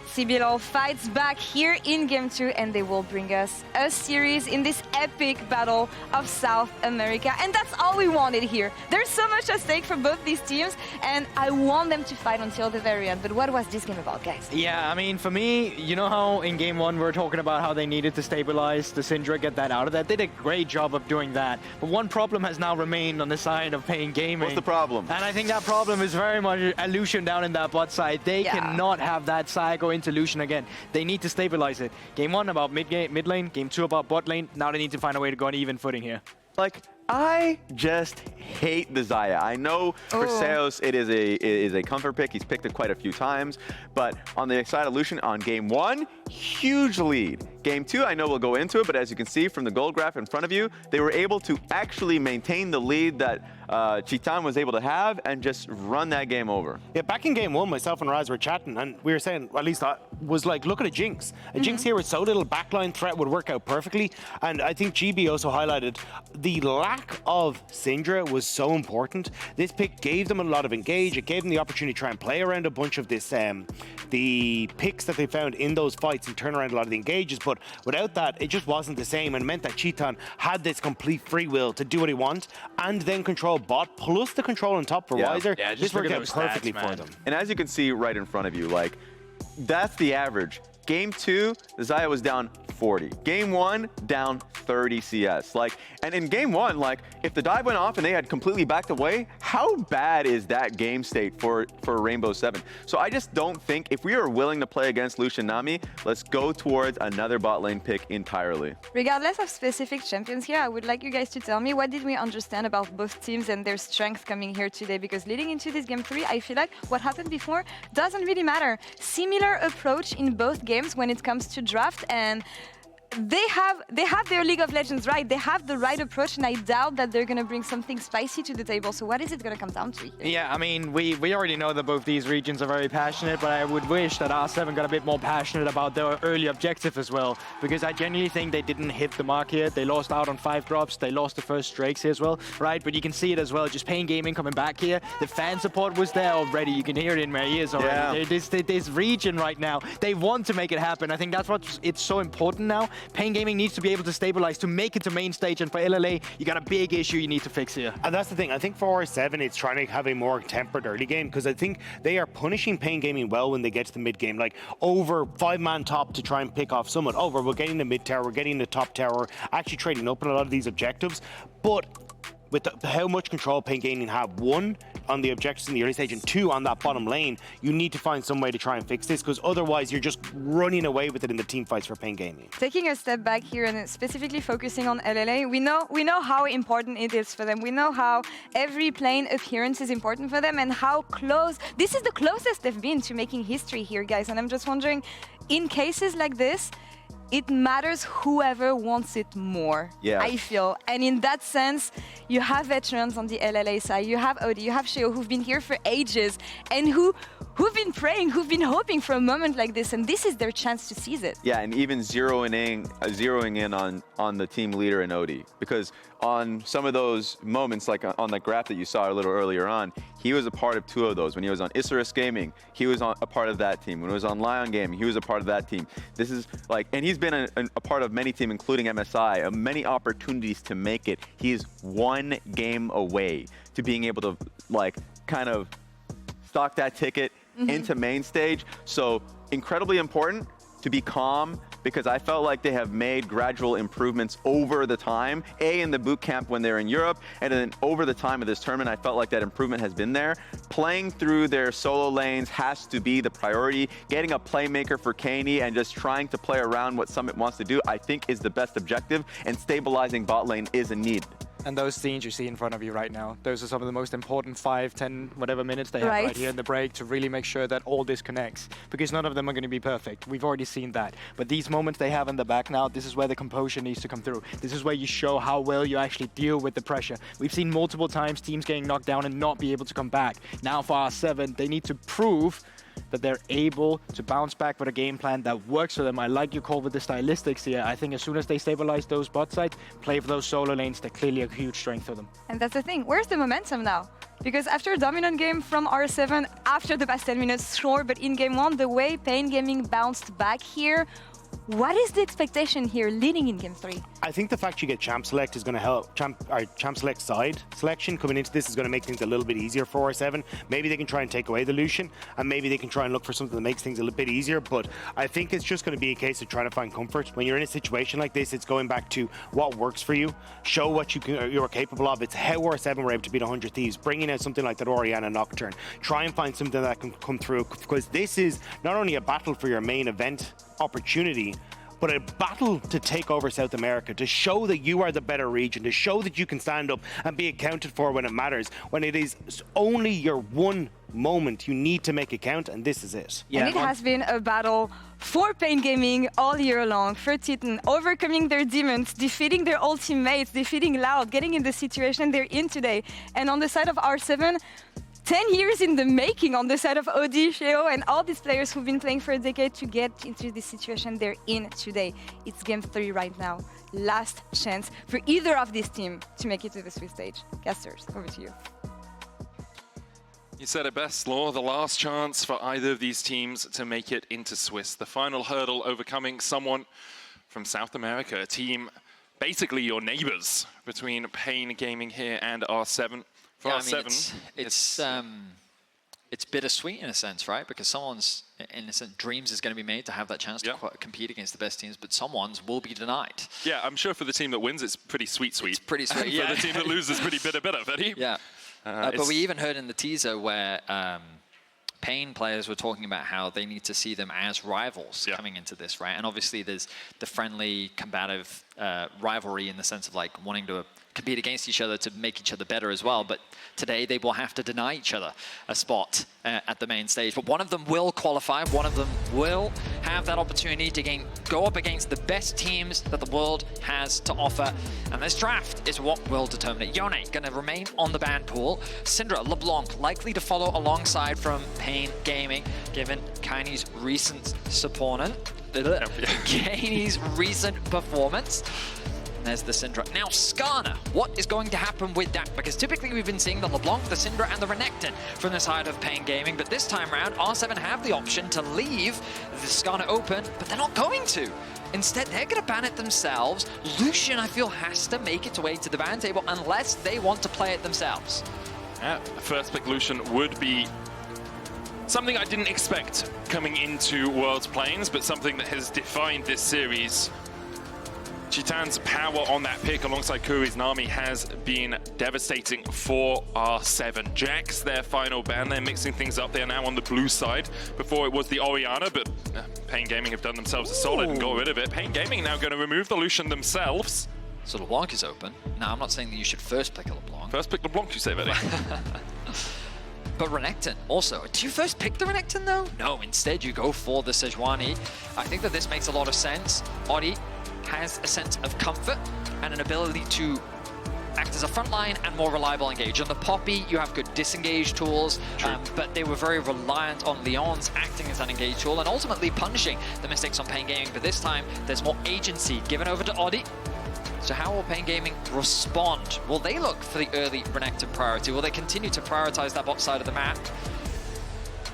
CBLOL fights back here in Game 2 and they will bring us a series in this epic battle of South America. And that's all we wanted here. There's so much at stake for both these teams and I want them to fight until the very end. But what was this game about, guys? Yeah, I mean, for me, you know how in Game 1 we were talking about how they needed to stabilize the Syndra, get that out of that. They did a great job of doing that. But one problem has now remained on the side of paIN Gaming. What's the problem? And I think that problem is very much Lucian down in that bot side. They cannot have that side go into Lucian again. They need to stabilize it. Game 1 about mid lane, Game 2 about bot lane. Now they need to find a way to go on even footing here. Like, I just hate the Xayah. I know for Seos it is a comfort pick. He's picked it quite a few times. But on the side of Lucian on Game 1, huge lead. Game 2, I know we'll go into it, but as you can see from the gold graph in front of you, they were able to actually maintain the lead that Chitan was able to have and just run that game over. Yeah, back in Game 1, myself and Raz were chatting and we were saying, at least I was like, look at a Jinx. A Jinx here with so little backline threat would work out perfectly. And I think GB also highlighted the lack of Syndra was so important. This pick gave them a lot of engage. It gave them the opportunity to try and play around a bunch of this, the picks that they found in those fights and turn around a lot of the engages. But without that, it just wasn't the same and meant that Chitan had this complete free will to do what he wants and then control bot plus the control on top for Wizer. Yeah, this worked out perfectly for them. And as you can see right in front of you, like, that's the average. Game 2, the Xayah was down 40. Game 1, down 30 CS. Like, and in Game 1, like, if the dive went off and they had completely backed away, how bad is that game state for Rainbow 7? So I just don't think, if we are willing to play against Lucian Nami, let's go towards another bot lane pick entirely. Regardless of specific champions here, I would like you guys to tell me what did we understand about both teams and their strength coming here today, because leading into this Game 3, I feel like what happened before doesn't really matter. Similar approach in both games when it comes to draft, and they have their League of Legends right. They have the right approach, and I doubt that they're going to bring something spicy to the table. So what is it going to come down to here? Yeah, I mean, we already know that both these regions are very passionate, but I would wish that R7 got a bit more passionate about their early objective as well, because I genuinely think they didn't hit the mark here. They lost out on 5 drops. They lost the first Drakes here as well, right? But you can see it as well, just paIN Gaming coming back here. The fan support was there already. You can hear it in my ears already. Yeah. This region right now, they want to make it happen. I think that's what it's so important now. paIN Gaming needs to be able to stabilize to make it to main stage, and for LLA, you got a big issue you need to fix here. And that's the thing. I think for R7, it's trying to have a more tempered early game, because I think they are punishing paIN Gaming well when they get to the mid game, like over 5-man top to try and pick off someone. Over, we're getting the mid tower, we're getting the top tower, actually trading up on a lot of these objectives. But with how much control paIN Gaming have, 1 on the objectives in the early stage and 2 on that bottom lane, you need to find some way to try and fix this, because otherwise you're just running away with it in the team fights for paIN Gaming. Taking a step back here and specifically focusing on LLA, we know how important it is for them. We know how every plane appearance is important for them and how close, this is the closest they've been to making history here, guys. And I'm just wondering, in cases like this, it matters whoever wants it more, I feel. And in that sense, you have veterans on the LLA side, you have Oddie, you have Sheo, who've been here for ages, and who've been who've been hoping for a moment like this, and this is their chance to seize it. Yeah, and even zeroing in on the team leader in Oddie, because on some of those moments, like on the graph that you saw a little earlier on, he was a part of 2 of those. When he was on Isurus Gaming, he was a part of that team. When he was on Lion Gaming, he was a part of that team. This is like, and he's been a part of many teams, including MSI, many opportunities to make it. He's 1 game away to being able to, like, kind of stock that ticket into main stage. So incredibly important to be calm, because I felt like they have made gradual improvements over the time. In the boot camp when they're in Europe, and then over the time of this tournament, I felt like that improvement has been there. Playing through their solo lanes has to be the priority. Getting a playmaker for Keine and just trying to play around what Summit wants to do, I think is the best objective, and stabilizing bot lane is a need. And those scenes you see in front of you right now, those are some of the most important 5, 10, whatever minutes they have right here in the break to really make sure that all this connects. Because none of them are going to be perfect. We've already seen that. But these moments they have in the back now, this is where the composure needs to come through. This is where you show how well you actually deal with the pressure. We've seen multiple times teams getting knocked down and not be able to come back. Now for R7, they need to prove that they're able to bounce back with a game plan that works for them. I like your call with the stylistics here. I think as soon as they stabilize those bot sides, play for those solo lanes, they're clearly a huge strength for them. And that's the thing. Where's the momentum now? Because after a dominant game from R7, after the past 10 minutes, sure, but in game 1, the way paIN Gaming bounced back here, what is the expectation here leading in game 3? I think the fact you get champ select is going to help. Champ select side selection coming into this is going to make things a little bit easier for R7. Maybe they can try and take away the Lucian, and maybe they can try and look for something that makes things a little bit easier. But I think it's just going to be a case of trying to find comfort. When you're in a situation like this, it's going back to what works for you. Show what you're capable of. It's how R7 were able to beat 100 Thieves, bringing out something like that Orianna Nocturne. Try and find something that can come through, because this is not only a battle for your main event opportunity, but a battle to take over South America, to show that you are the better region, to show that you can stand up and be accounted for when it matters, when it is only your one moment you need to make it count, and this is it. Yeah. And it has been a battle for paIN Gaming all year long, for Titan, overcoming their demons, defeating their old teammates, defeating Loud, getting in the situation they're in today. And on the side of R7, 10 years in the making on the side of Oddie, Sheo, and all these players who've been playing for a decade to get into the situation they're in today. It's game 3 right now. Last chance for either of these teams to make it to the Swiss stage. Casters, over to you. You said it best, Law. The last chance for either of these teams to make it into Swiss. The final hurdle, overcoming someone from South America, a team basically your neighbors between paIN Gaming here and R7. For R7, it's bittersweet in a sense, right? Because someone's, in a sense, dreams is going to be made to have that chance to compete against the best teams, but someone's will be denied. Yeah, I'm sure for the team that wins, it's pretty sweet. It's pretty sweet, For the team that loses, pretty bitter, Eddie. Yeah. But we even heard in the teaser where paIN players were talking about how they need to see them as rivals coming into this, right? And obviously there's the friendly, combative rivalry in the sense of like wanting to compete against each other to make each other better as well. But today they will have to deny each other a spot at the main stage. But one of them will qualify. One of them will have that opportunity to go up against the best teams that the world has to offer. And this draft is what will determine it. Yone going to remain on the ban pool. Syndra, LeBlanc likely to follow alongside from paIN Gaming, given Kaine's recent Kaine's recent performance. And there's the Syndra. Now, Skarner, what is going to happen with that? Because typically we've been seeing the LeBlanc, the Syndra, and the Renekton from the side of paIN Gaming, but this time around, R7 have the option to leave the Skarner open, but they're not going to. Instead, they're going to ban it themselves. Lucian, I feel, has to make its way to the ban table unless they want to play it themselves. Yeah, first pick Lucian would be something I didn't expect coming into World's Plains, but something that has defined this series. Chitan's power on that pick alongside Kuri's Nami has been devastating for R7. Jax, their final ban, they're mixing things up. They're now on the blue side. Before it was the Orianna, but paIN Gaming have done themselves a solid and got rid of it. paIN Gaming now going to remove the Lucian themselves. So LeBlanc is open. Now, I'm not saying that you should first pick a LeBlanc. First pick LeBlanc, you say, Eddie. But Renekton also. Do you first pick the Renekton though? No, instead you go for the Sejuani. I think that this makes a lot of sense. Oddie has a sense of comfort and an ability to act as a frontline and more reliable engage. On the Poppy, you have good disengage tools, but they were very reliant on Lyonz acting as an engage tool and ultimately punishing the mistakes on paIN Gaming. But this time, there's more agency given over to Oddie. So how will paIN Gaming respond? Will they look for the early Renekton priority? Will they continue to prioritize that bot side of the map?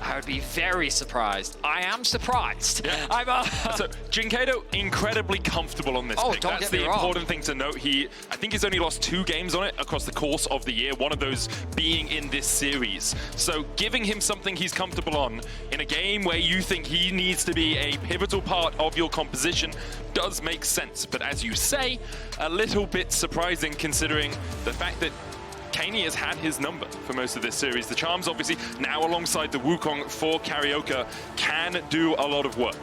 I would be very surprised. I am surprised. Yeah. So dyNquedo incredibly comfortable on this pick. That's the important thing to note. I think he's only lost 2 games on it across the course of the year, one of those being in this series. So giving him something he's comfortable on in a game where you think he needs to be a pivotal part of your composition does make sense. But as you say, a little bit surprising considering the fact that Keine has had his number for most of this series. The Charms, obviously, now alongside the Wukong for CarioK, can do a lot of work.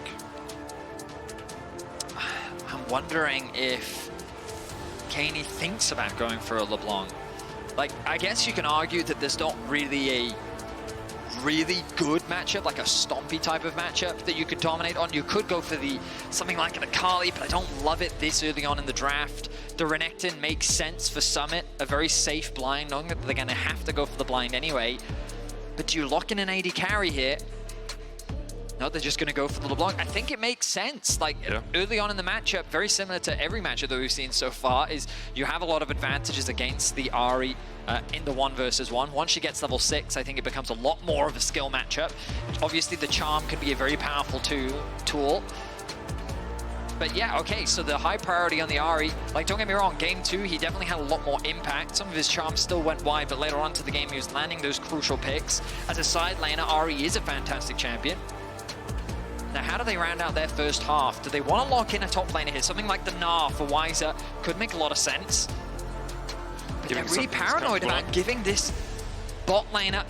I'm wondering if Keine thinks about going for a LeBlanc. Like, I guess you can argue that there's not really a really good matchup, like a stompy type of matchup that you could dominate on. You could go for something like an Akali, but I don't love it this early on in the draft. The Renekton makes sense for Summit, a very safe blind, knowing that they're going to have to go for the blind anyway. But do you lock in an AD carry here? No, they're just going to go for the LeBlanc. I think it makes sense. Like, early on in the matchup, very similar to every matchup that we've seen so far, is you have a lot of advantages against the Ahri in the 1 versus 1. Once she gets level 6, I think it becomes a lot more of a skill matchup. Obviously, the charm can be a very powerful tool. But yeah, okay, so the high priority on the Ahri, like, don't get me wrong, game 2, he definitely had a lot more impact. Some of his charms still went wide, but later on to the game, he was landing those crucial picks. As a side laner, Ahri is a fantastic champion. Now, how do they round out their first half? Do they want to lock in a top laner here? Something like the Gnar for Wizer could make a lot of sense. But they're really paranoid about giving this bot laner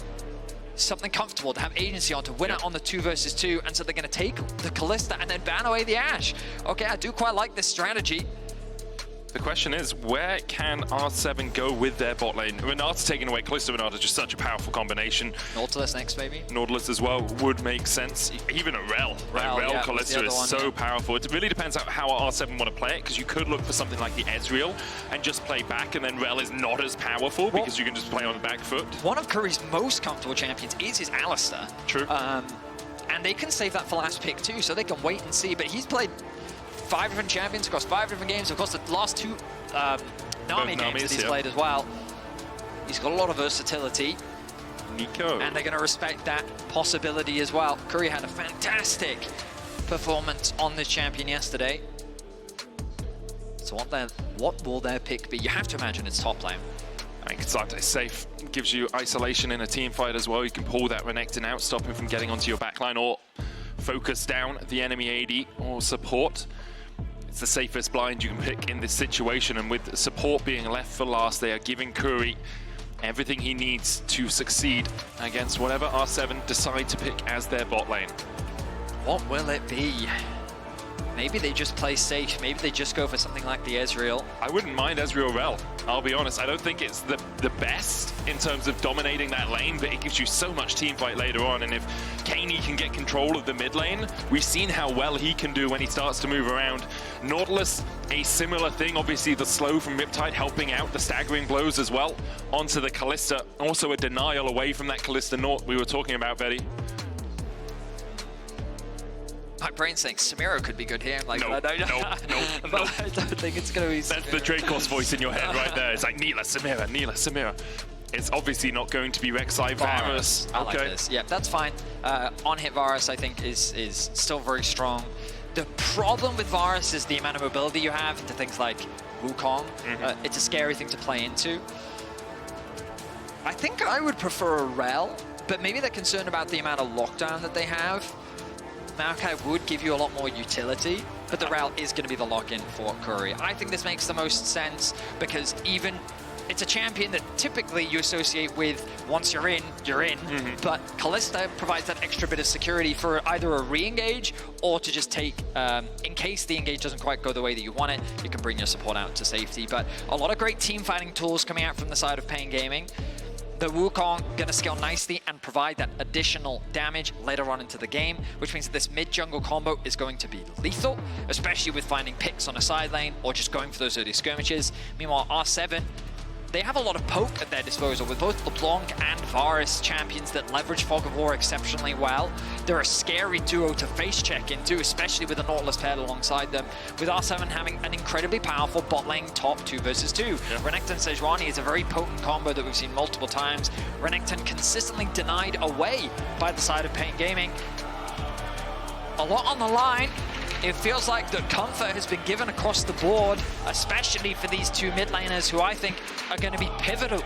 something comfortable to have agency on, to win out on the 2 versus 2, and so they're going to take the Kalista and then ban away the Ashe. Okay, I do quite like this strategy. The question is, where can R7 go with their bot lane? Renata taking away Kalista. Renata is just such a powerful combination. Nautilus next, maybe? Nautilus as well would make sense. Even a Rell. Rell yeah, Kalista is so powerful. It really depends on how R7 want to play it, because you could look for something like the Ezreal and just play back, and then Rell is not as powerful because you can just play on the back foot. One of Kuri's most comfortable champions is his Alistar. True. And they can save that for last pick too, so they can wait and see. But he's played 5 different champions across 5 different games. Of course, the last 2 Nami games that he's played as well. He's got a lot of versatility. Nico. And they're going to respect that possibility as well. Kuri had a fantastic performance on this champion yesterday. So what will their pick be? You have to imagine it's top lane. I think Katsuta is safe. Gives you isolation in a team fight as well. You can pull that Renekton out, stop him from getting onto your backline, or focus down the enemy AD or support. It's the safest blind you can pick in this situation, and with support being left for last, they are giving Kuri everything he needs to succeed against whatever R7 decide to pick as their bot lane. What will it be? Maybe they just play safe. Maybe they just go for something like the Ezreal. I wouldn't mind Ezreal Rell, I'll be honest. I don't think it's the best in terms of dominating that lane, but it gives you so much team fight later on. And if Keine can get control of the mid lane, we've seen how well he can do when he starts to move around. Nautilus, a similar thing. Obviously, the slow from Riptide helping out, the staggering blows as well onto the Kalista. Also a denial away from that Kalista Naut we were talking about, Betty. My brain's saying Samira could be good here. I'm like, no, but I don't think it's going to be Samira. That's the Dracos voice in your head right there. It's like, Neela, Samira, Neela, Samira. It's obviously not going to be Rek'Sai Varus. I like this. Yeah, that's fine. On-hit Varus, I think, is still very strong. The problem with Varus is the amount of mobility you have into things like Wukong. It's a scary thing to play into. I think I would prefer a Rell, but maybe they're concerned about the amount of lockdown that they have. Maokai would give you a lot more utility, but the Rell is going to be the lock-in for Kuri. I think this makes the most sense, because even it's a champion that typically you associate with once you're in, you're in. But Kalista provides that extra bit of security for either a re-engage or to just take, in case the engage doesn't quite go the way that you want it, you can bring your support out to safety. But a lot of great team fighting tools coming out from the side of paIN Gaming. The Wukong going to scale nicely and provide that additional damage later on into the game, which means that this mid-jungle combo is going to be lethal, especially with finding picks on a side lane or just going for those early skirmishes. Meanwhile, R7, they have a lot of poke at their disposal with both LeBlanc and Varus, champions that leverage Fog of War exceptionally well. They're a scary duo to face check into, especially with the Nautilus paired alongside them, with R7 having an incredibly powerful bot lane top 2 versus 2. Renekton Sejuani is a very potent combo that we've seen multiple times. Renekton consistently denied away by the side of paIN Gaming. A lot on the line. It feels like the comfort has been given across the board, especially for these 2 mid laners who I think are going to be pivotal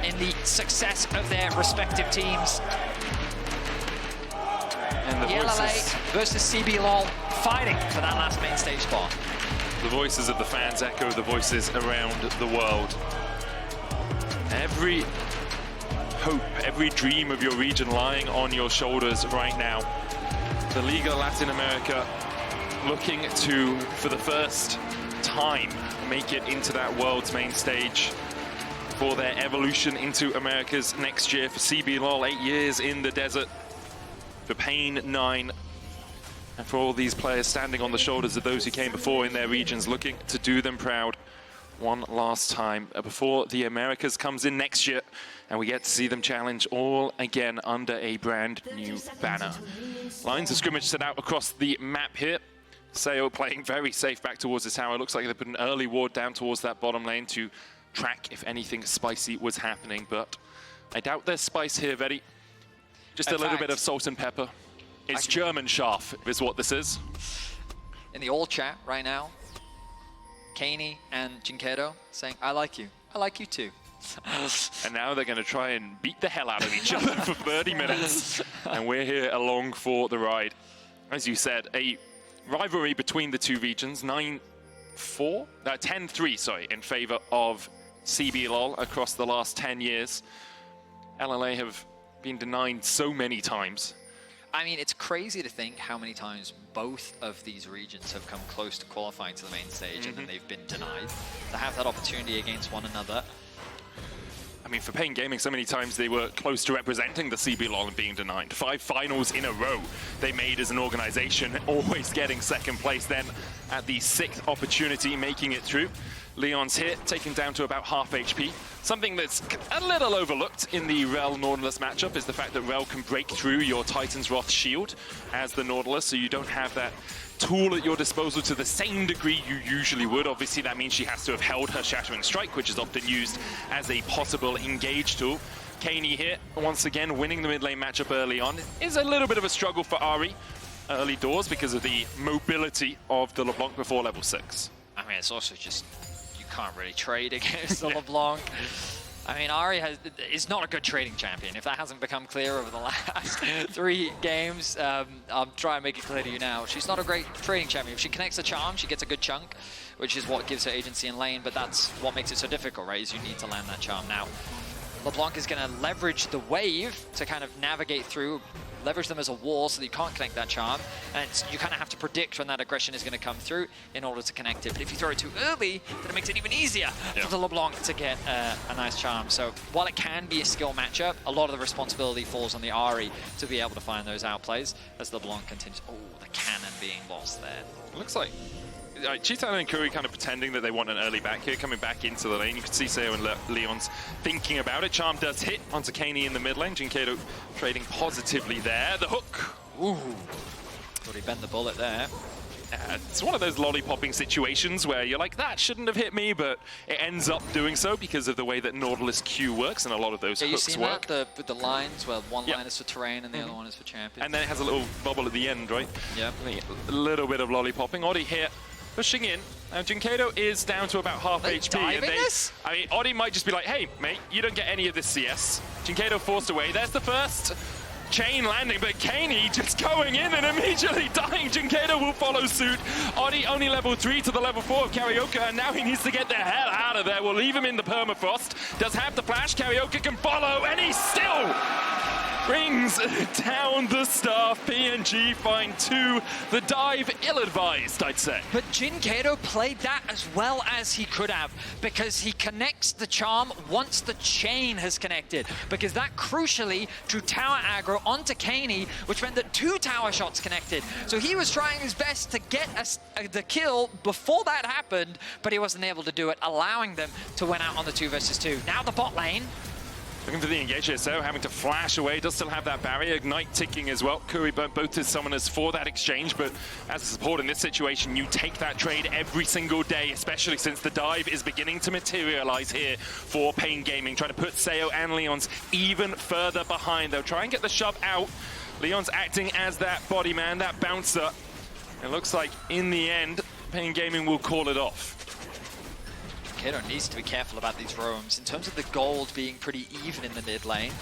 in the success of their respective teams. And the voices versus CB LOL fighting for that last main stage spot. The voices of the fans echo the voices around the world. Every hope, every dream of your region lying on your shoulders right now. The Liga Latin America looking to, for the first time, make it into that world's main stage for their evolution into Americas next year. For CB LOL, 8 years in the desert. For paIN, 9. And for all these players standing on the shoulders of those who came before in their regions, looking to do them proud. one last time before the Americas comes in next year, and we get to see them challenge all again under a brand new banner. Lines of scrimmage set out across the map here. Seo playing very safe back towards the tower. Looks like they put an early ward down towards that bottom lane to track if anything spicy was happening, but I doubt there's spice here, Vetti. Just a little bit of salt and pepper. It's German scharf is what this is. In the all chat right now, Keine and dyNquedo saying, I like you too. And now they're going to try and beat the hell out of each other for 30 minutes. And we're here along for the ride. As you said, a rivalry between the two regions, 10-3, sorry, in favor of CBLOL across the last 10 years. LLA have been denied so many times. I mean, it's crazy to think how many times both of these regions have come close to qualifying to the main stage and then they've been denied. To have that opportunity against one another. I mean, for paIN Gaming, so many times they were close to representing the CBLOL and being denied. 5 finals in a row they made as an organization, always getting second place. Then at the 6th opportunity, making it through. Lyonz here, taken down to about half HP. Something that's a little overlooked in the Rell Nautilus matchup is the fact that Rell can break through your Titan's Wrath shield as the Nautilus, so you don't have that tool at your disposal to the same degree you usually would. Obviously, that means she has to have held her Shattering Strike, which is often used as a possible engage tool. Keine here, once again, winning the mid lane matchup early on. Is a little bit of a struggle for Ahri early doors because of the mobility of the LeBlanc before level 6. I mean, it's also just, you can't really trade against the LeBlanc. I mean, Ahri is not a good trading champion. If that hasn't become clear over the last 3 games, I'll try and make it clear to you now. She's not a great trading champion. If she connects a charm, she gets a good chunk, which is what gives her agency in lane, but that's what makes it so difficult, right, is you need to land that charm. Now, LeBlanc is going to leverage the wave to kind of navigate through, leverage them as a wall so that you can't connect that charm, and you kind of have to predict when that aggression is going to come through in order to connect it. But if you throw it too early, then it makes it even easier for the LeBlanc to get a nice charm. So while it can be a skill matchup, a lot of the responsibility falls on the Ahri to be able to find those outplays as LeBlanc continues. Oh, the cannon being lost there. It looks like Cheetah and Kuri kind of pretending that they want an early back here, coming back into the lane. You can see Seo and Lyonz thinking about it. Charm does hit onto Keine in the mid lane. dyNquedo trading positively there. The hook. Ooh. Thought he bent the bullet there. It's one of those lollipopping situations where you're like, that shouldn't have hit me, but it ends up doing so because of the way that Nautilus Q works and a lot of those hooks seen work. That with the lines where one line is for terrain and the other one is for champions. And then it has a little bubble at the end, right? Yep. A little bit of lollipopping. Oddie here. Pushing in. Now, dyNquedo is down to about half HP. I mean, Oddie might just be like, hey, mate, you don't get any of this CS. dyNquedo forced away. There's the first chain landing, but Keine just going in and immediately dying. dyNquedo will follow suit. Oddie only level 3 to the level 4 of CarioK, and now he needs to get the hell out of there. We'll leave him in the permafrost. Does have the flash. CarioK can follow, and he still brings down the staff. PNG find 2. The dive ill-advised, I'd say. But dyNquedo played that as well as he could have, because he connects the charm once the chain has connected, because that crucially drew tower aggro onto Keine, which meant that 2 tower shots connected. So he was trying his best to get the kill before that happened, but he wasn't able to do it, allowing them to win out on the 2 versus 2. Now the bot lane. Looking for the engage here, so having to flash away, does still have that barrier, Ignite ticking as well. Kuri burnt both his summoners for that exchange, but as a support in this situation, you take that trade every single day, especially since the dive is beginning to materialize here for paIN Gaming, trying to put Seo and Lyonz even further behind. They'll try and get the shove out. Lyonz acting as that body man, that bouncer. It looks like in the end, paIN Gaming will call it off. dyNquedo needs to be careful about these roams. In terms of the gold being pretty even in the mid lane,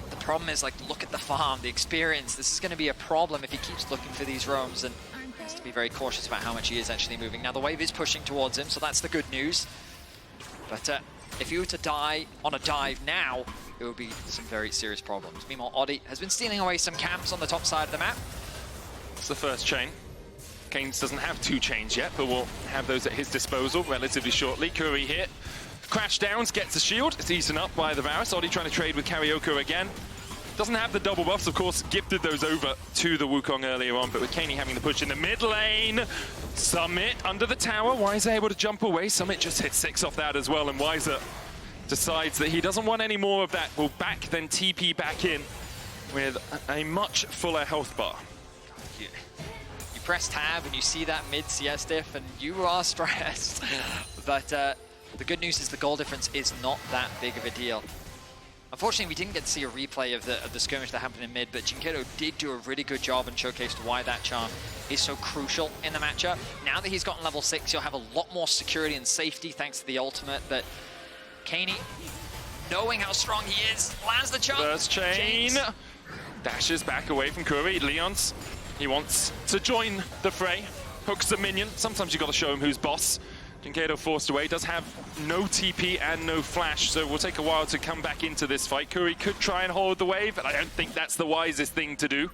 the problem is, like, look at the farm, the experience. This is going to be a problem if he keeps looking for these roams, and he has to be very cautious about how much he is actually moving. Now, the wave is pushing towards him, so that's the good news. But if he were to die on a dive now, it would be some very serious problems. Meanwhile, Oddie has been stealing away some camps on the top side of the map. It's the first chain. Keynes doesn't have 2 chains yet, but will have those at his disposal relatively shortly. Kuri here. Crash downs, gets a shield. It's eaten up by the Varus. Oddie trying to trade with CarioK again. Doesn't have the double buffs, of course, gifted those over to the Wukong earlier on, but with Keine having the push in the mid lane, Summit under the tower, Wizer able to jump away. Summit just hit 6 off that as well, and Wizer decides that he doesn't want any more of that. Will back, then TP back in with a much fuller health bar. You press tab and you see that mid CS diff and you are stressed. But the good news is the goal difference is not that big of a deal. Unfortunately, we didn't get to see a replay of the skirmish that happened in mid, but dyNquedo did do a really good job and showcased why that charm is so crucial in the matchup. Now that he's gotten level 6, he'll have a lot more security and safety thanks to the ultimate, but Keine, knowing how strong he is, lands the charm. First chain. James. Dashes back away from Kuri. Lyonz, he wants to join the fray. Hooks the minion. Sometimes you got to show him who's boss. dyNquedo forced away, does have no TP and no flash, so it will take a while to come back into this fight. Kuri could try and hold the wave, but I don't think that's the wisest thing to do.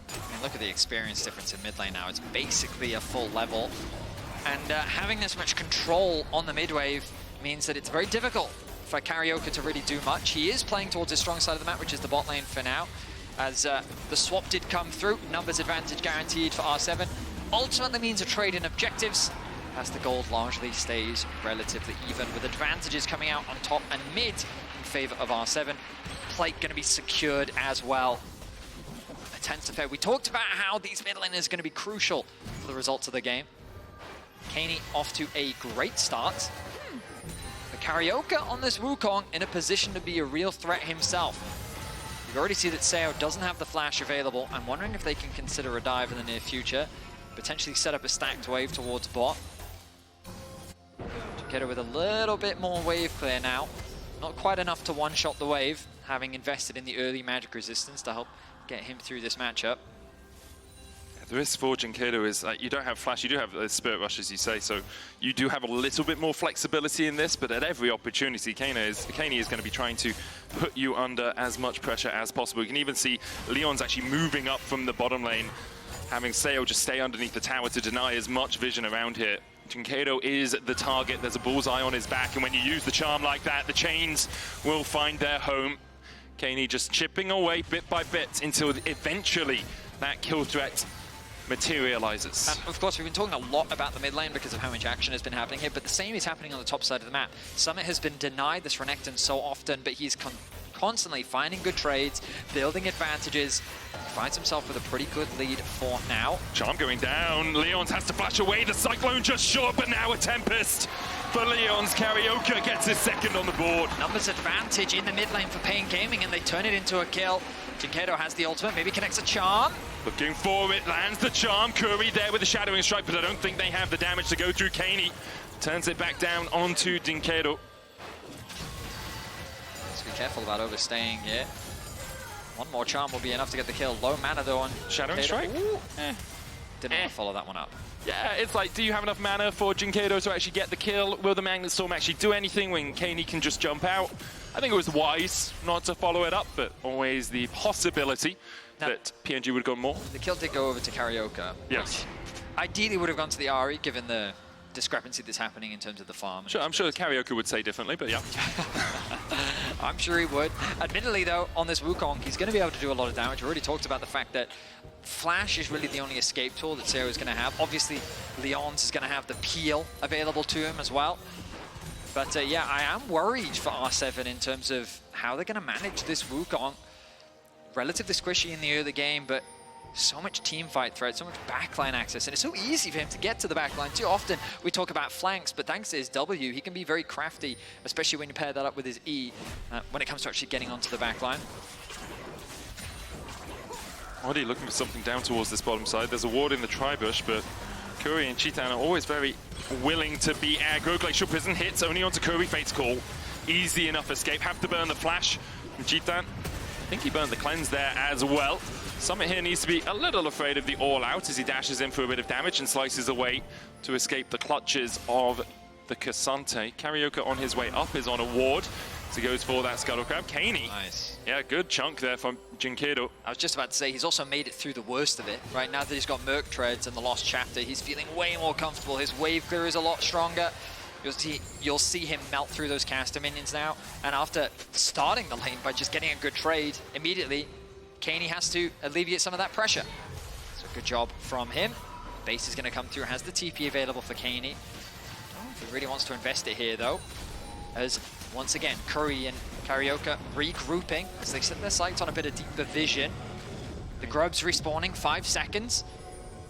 I mean, look at the experience difference in mid lane now. It's basically a full level. And having this much control on the mid wave means that it's very difficult for CarioK to really do much. He is playing towards his strong side of the map, which is the bot lane for now, as the swap did come through. Numbers advantage guaranteed for R7. Ultimately means a trade in objectives, as the gold largely stays relatively even, with advantages coming out on top and mid in favor of R7. Plate going to be secured as well. A tense affair. We talked about how these mid laners are going to be crucial for the results of the game. Keine off to a great start. But CarioK on this Wukong in a position to be a real threat himself. You already see that Seo doesn't have the flash available. I'm wondering if they can consider a dive in the near future. Potentially set up a stacked wave towards bot. dyNquedo with a little bit more wave clear now. Not quite enough to one-shot the wave, having invested in the early magic resistance to help get him through this matchup. The risk for dyNquedo is you don't have flash, you do have Spirit Rush, as you say, so you do have a little bit more flexibility in this, but at every opportunity, Keine is going to be trying to put you under as much pressure as possible. You can even see Lyonz actually moving up from the bottom lane, having Seo just stay underneath the tower to deny as much vision around here. dyNquedo is the target, there's a bullseye on his back, and when you use the charm like that, the chains will find their home. Keine just chipping away bit by bit until eventually that kill threat materializes. And of course, we've been talking a lot about the mid lane because of how much action has been happening here, but the same is happening on the top side of the map. Summit has been denied this Renekton so often, but he's constantly finding good trades, building advantages, finds himself with a pretty good lead for now. Charm going down, Lyonz has to flash away, the Cyclone just short, but now a Tempest for Lyonz. CarioK gets his second on the board. Numbers advantage in the mid lane for paIN Gaming, and they turn it into a kill. dyNquedo has the ultimate, maybe connects a charm. Looking for it, lands the charm. Kuri there with the Shadowing Strike, but I don't think they have the damage to go through. Keine turns it back down onto dyNquedo. Let's be careful about overstaying here. One more charm will be enough to get the kill. Low mana though on Shadowing Strike? Didn't want to follow that one up. Yeah, it's like, do you have enough mana for dyNquedo to actually get the kill? Will the Magnet Storm actually do anything when Keine can just jump out? I think it was wise not to follow it up, but always the possibility that PNG would have gone more. The kill did go over to CarioK. Yes. Ideally would have gone to the Ahri, given the discrepancy that's happening in terms of the farm. Sure, I'm sure CarioK would say differently, but yeah. I'm sure he would. Admittedly, though, on this Wukong, he's going to be able to do a lot of damage. We already talked about the fact that Flash is really the only escape tool that Seo is going to have. Obviously, Lyonz is going to have the peel available to him as well. But yeah, I am worried for R7 in terms of how they're going to manage this Wukong. Relatively squishy in the early game, but so much team fight threat, so much backline access, and it's so easy for him to get to the backline. Too often we talk about flanks, but thanks to his W, he can be very crafty, especially when you pair that up with his E, when it comes to actually getting onto the backline. Oddie looking for something down towards this bottom side. There's a ward in the tri-bush, but Kuri and Cheetan are always very willing to be aggro. Glacial Prison hits only onto Kuri. Fate's Call. Easy enough escape. Have to burn the flash from Cheetan. I think he burned the cleanse there as well. Summit here needs to be a little afraid of the all-out as he dashes in for a bit of damage and slices away to escape the clutches of the Cassante. CarioK on his way up is on a ward. So he goes for that Scuttle Crab. Keine. Nice. Yeah, good chunk there from dyNquedo. I was just about to say, he's also made it through the worst of it. Right now that he's got Merc Treads and the Lost Chapter, he's feeling way more comfortable. His wave clear is a lot stronger. You'll see him melt through those caster minions now, and after starting the lane by just getting a good trade immediately, Keine has to alleviate some of that pressure. So good job from him. Base is going to come through, has the TP available for Keine. I don't know if he really wants to invest it here though, as once again, Kuri and CarioK regrouping as they set their sights on a bit of deeper vision. The grubs respawning, 5 seconds.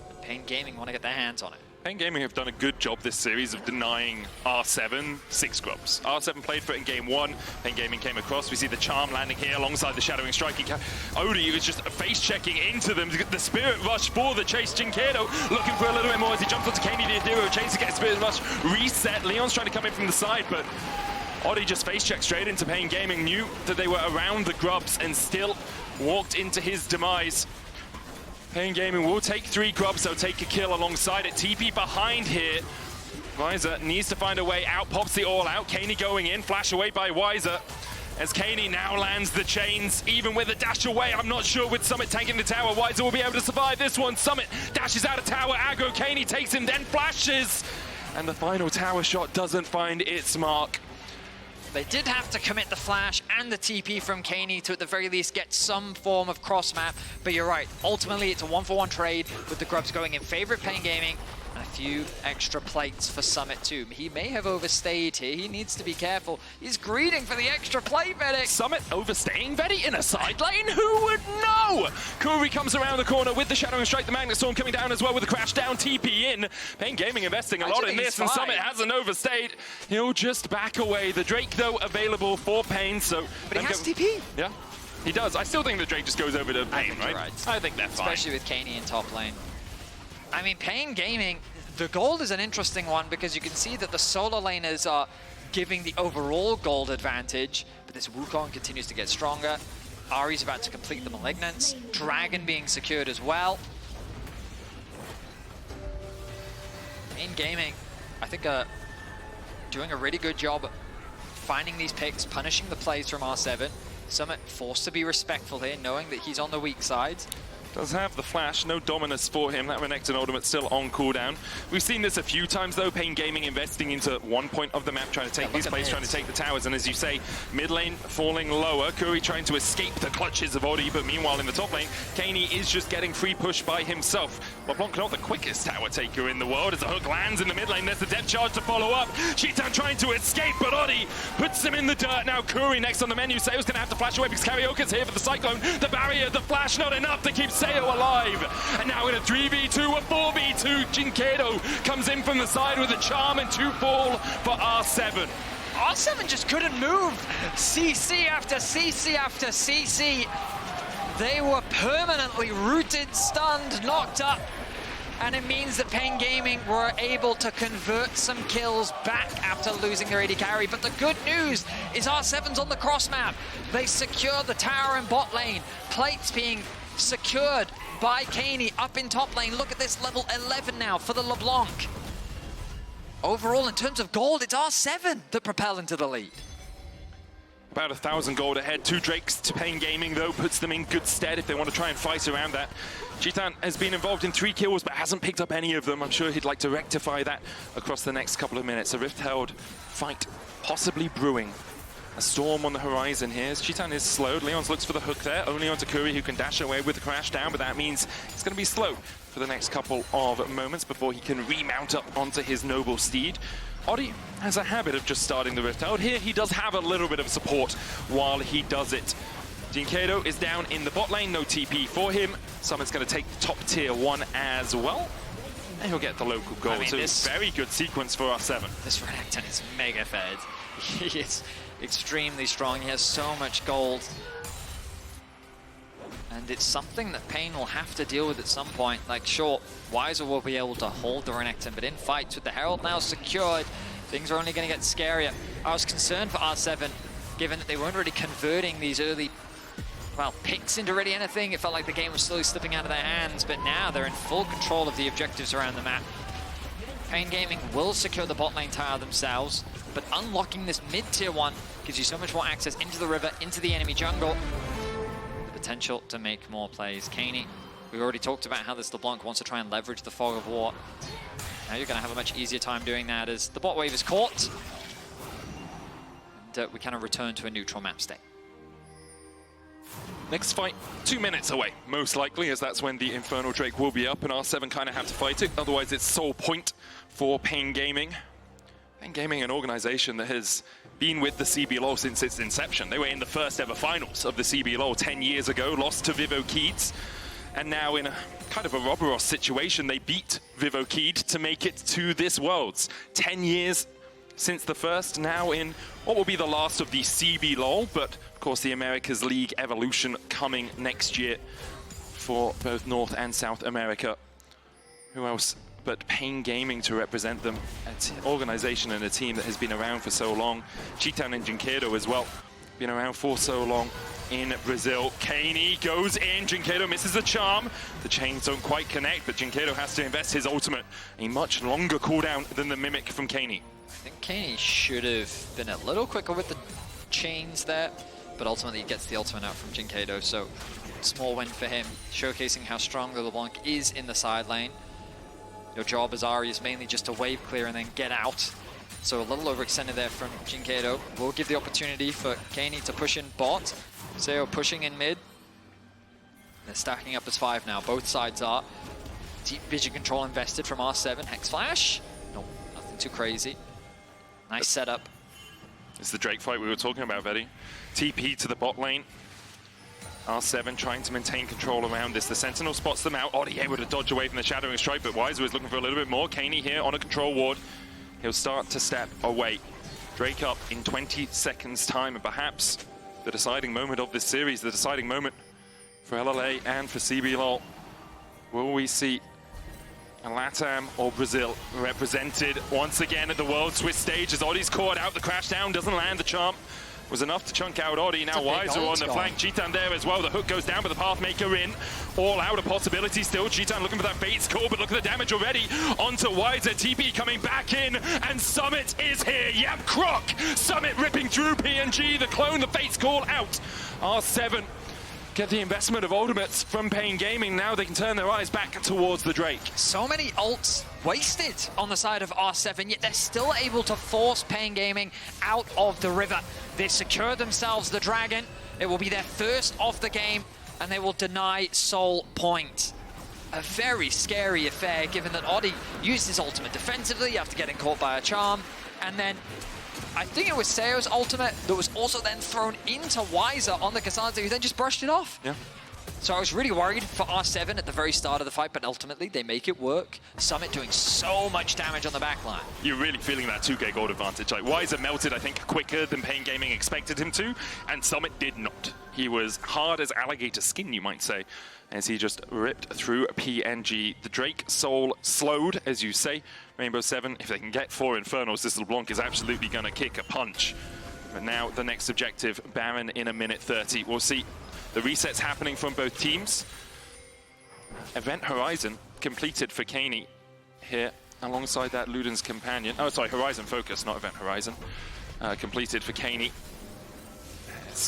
And paIN Gaming want to get their hands on it. paIN Gaming have done a good job this series of denying R7 6 grubs. R7 played for it in game 1. paIN Gaming came across. We see the charm landing here alongside the shadowing striking. Oddie was just face checking into them. The spirit rush for the chase. dyNquedo looking for a little bit more as he jumps onto Keine. The Adiro chase to get spirit rush reset. Lyonz trying to come in from the side, but Oddie just face checked straight into paIN Gaming. Knew that they were around the grubs and still walked into his demise. paIN Gaming will take 3 grubs, so take a kill alongside it. TP behind here. Wizer needs to find a way out, pops the all out. Keine going in, flash away by Wizer. As Keine now lands the chains, even with a dash away, I'm not sure with Summit tanking the tower, Wizer will be able to survive this one. Summit dashes out of tower, aggro, Keine takes him, then flashes. And the final tower shot doesn't find its mark. They did have to commit the flash and the TP from Keine to at the very least get some form of cross map, but you're right, ultimately it's a 1-for-1 trade with the grubs going in favor of paIN Gaming and a few extra plates for Summit too. He may have overstayed here, he needs to be careful. He's greeting for the extra plate, Medic. Summit overstaying Vedi in a side lane? Who would know? Kuri comes around the corner with the Shadowing Strike, the Magnet Storm coming down as well with the crash down, TP in. paIN Gaming investing a lot in this, and Summit hasn't overstayed. He'll just back away. The Drake, though, available for paIN, so... But he has TP. Yeah, he does. I still think the Drake just goes over to paIN, right? I think that's fine. Especially with Keine in top lane. I mean, paIN Gaming, the gold is an interesting one because you can see that the solo laners are giving the overall gold advantage, but this Wukong continues to get stronger. Ahri's about to complete the Malignance. Dragon being secured as well. paIN Gaming, I think, doing a really good job finding these picks, punishing the plays from R7. Summit forced to be respectful here, knowing that he's on the weak side. Does have the flash, no dominus for him. That Renekton ultimate still on cooldown. We've seen this a few times though, paIN Gaming investing into one point of the map, trying to take these plays, trying to take the towers, and as you say, mid lane falling lower. Kuri trying to escape the clutches of Oddie, but meanwhile in the top lane, Keine is just getting free push by himself. LeBlanc not the quickest tower taker in the world as the hook lands in the mid lane. There's the depth charge to follow up. Cheetan trying to escape, but Oddie puts him in the dirt. Now Kuri next on the menu. Seo's gonna have to flash away because CarioK's here for the Cyclone. The barrier, the flash, not enough to keep Seo alive. And now in a 3v2, a 4v2, dyNquedo comes in from the side with a charm and 2 fall for R7. R7 just couldn't move. CC after CC after CC. They were permanently rooted, stunned, knocked up. And it means that paIN Gaming were able to convert some kills back after losing their AD carry. But the good news is R7's on the cross map. They secure the tower and bot lane. Plates being secured by Keine up in top lane. Look at this, level 11 now for the LeBlanc. Overall, in terms of gold, it's R7 that propel into the lead. About 1,000 gold ahead. 2 Drakes to paIN Gaming, though, puts them in good stead if they want to try and fight around that. Cheetan has been involved in 3 kills, but hasn't picked up any of them. I'm sure he'd like to rectify that across the next couple of minutes. A Rift-held fight possibly brewing. A storm on the horizon here as Cheetan is slowed. Lyonz looks for the hook there, only onto Kuri, who can dash away with the crash down, but that means it's going to be slow for the next couple of moments before he can remount up onto his noble steed. Oddie has a habit of just starting the Rift out. Here he does have a little bit of support while he does it. dyNquedo is down in the bot lane, no TP for him. Summit's going to take the top tier 1 as well. And he'll get the local goal. So it's a very good sequence for R7. This Renekton is mega fed. He is extremely strong. He has so much gold. And it's something that paIN will have to deal with at some point. Like, sure, Wizer will be able to hold the Renekton, but in fights with the Herald now secured, things are only going to get scarier. I was concerned for R7, given that they weren't really converting these early, well, picks into really anything. It felt like the game was slowly slipping out of their hands, but now they're in full control of the objectives around the map. paIN Gaming will secure the bot lane tower themselves, but unlocking this mid-tier 1 gives you so much more access into the river, into the enemy jungle. The potential to make more plays. Keine, we already talked about how this LeBlanc wants to try and leverage the Fog of War. Now you're going to have a much easier time doing that as the bot wave is caught. And we kind of return to a neutral map state. Next fight, 2 minutes away, most likely, as that's when the Infernal Drake will be up, and R7 kind of have to fight it. Otherwise, it's sole point for paIN Gaming. paIN Gaming, an organization that has been with the CBLOL since its inception. They were in the first ever finals of the CBLOL 10 years ago, lost to Vivokeed, and now in a kind of a Roboros situation, they beat Vivokeed to make it to this Worlds. 10 years since the first, now in what will be the last of the CBLOL, but of course the Americas League evolution coming next year for both North and South America. Who else but paIN Gaming to represent them, an organization and a team that has been around for so long. Chitan and dyNquedo as well, been around for so long in Brazil. Keine goes in, dyNquedo misses the charm. The chains don't quite connect, but dyNquedo has to invest his ultimate. A much longer cooldown than the Mimic from Keine. I think Keine should have been a little quicker with the chains there, but ultimately he gets the ultimate out from dyNquedo, so small win for him, showcasing how strong the LeBlanc is in the side lane. Your job as Ahri is mainly just to wave clear and then get out. So a little overextended there from dyNquedo. Will give the opportunity for Keine to push in bot. Seo pushing in mid. They're stacking up as 5 now, both sides are. Deep vision control invested from R7. Hex Flash. Nope, nothing too crazy. Nice setup. It's the Drake fight we were talking about, Veddy. TP to the bot lane. R7 trying to maintain control around this. The Sentinel spots them out. Oddie able to dodge away from the Shadowing Strike, but Wizer is looking for a little bit more. Keine here on a control ward. He'll start to step away. Drake up in 20 seconds time, and perhaps the deciding moment of this series, the deciding moment for LLA and for CBLOL. Will we see LATAM or Brazil represented once again at the World Swiss stage as Oddie's caught out? The crash down doesn't land. The charm was enough to chunk out Oddie. Now Wizer on the flank. Chitan there as well. The hook goes down, but the Pathmaker in. All out, a possibility still. Chitan looking for that bait score, but look at the damage already. Onto Wizer. TP coming back in, and Summit is here. Yep, Croc. Summit ripping through PNG. The clone, the fate's call out. R7 get the investment of ultimates from paIN Gaming. Now they can turn their eyes back towards the Drake. So many ults wasted on the side of R7, yet they're still able to force paIN Gaming out of the river. They secure themselves the dragon. It will be their first of the game, and they will deny Soul Point. A very scary affair, given that Oddie used his ultimate defensively after getting caught by a charm, and then I think it was Seo's ultimate that was also then thrown into Wizer on the Cassandra, who then just brushed it off. Yeah. So I was really worried for R7 at the very start of the fight, but ultimately they make it work. Summit doing so much damage on the backline. You're really feeling that 2K gold advantage. Like, Wizer melted, I think, quicker than paIN Gaming expected him to, and Summit did not. He was hard as alligator skin, you might say, as he just ripped through PNG. The Drake Soul slowed, as you say. Rainbow 7, if they can get 4 Infernals, this LeBlanc is absolutely going to kick a punch. But now the next objective, Baron in a minute 30. We'll see the resets happening from both teams. Event Horizon completed for Keine here, alongside that Luden's companion. Oh, sorry, Horizon Focus, not Event Horizon. Completed for Keine.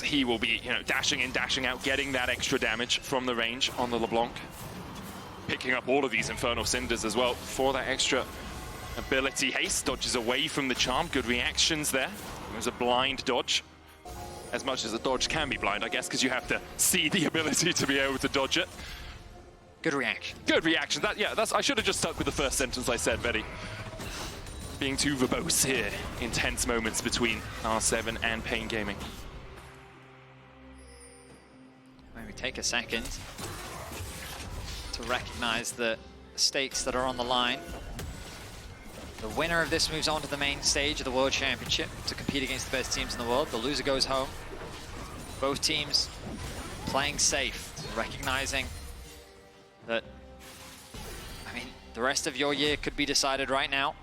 He will be, dashing in, dashing out, getting that extra damage from the range on the LeBlanc. Picking up all of these Infernal Cinders as well for that extra ability. Haste dodges away from the charm. Good reactions there. It was a blind dodge. As much as a dodge can be blind, I guess, because you have to see the ability to be able to dodge it. Good reaction. Good reaction. I should have just stuck with the first sentence I said, Veddy. Being too verbose here. Intense moments between R7 and paIN Gaming. Maybe take a second to recognize the stakes that are on the line. The winner of this moves on to the main stage of the World Championship to compete against the best teams in the world. The loser goes home. Both teams playing safe, recognizing that, the rest of your year could be decided right now.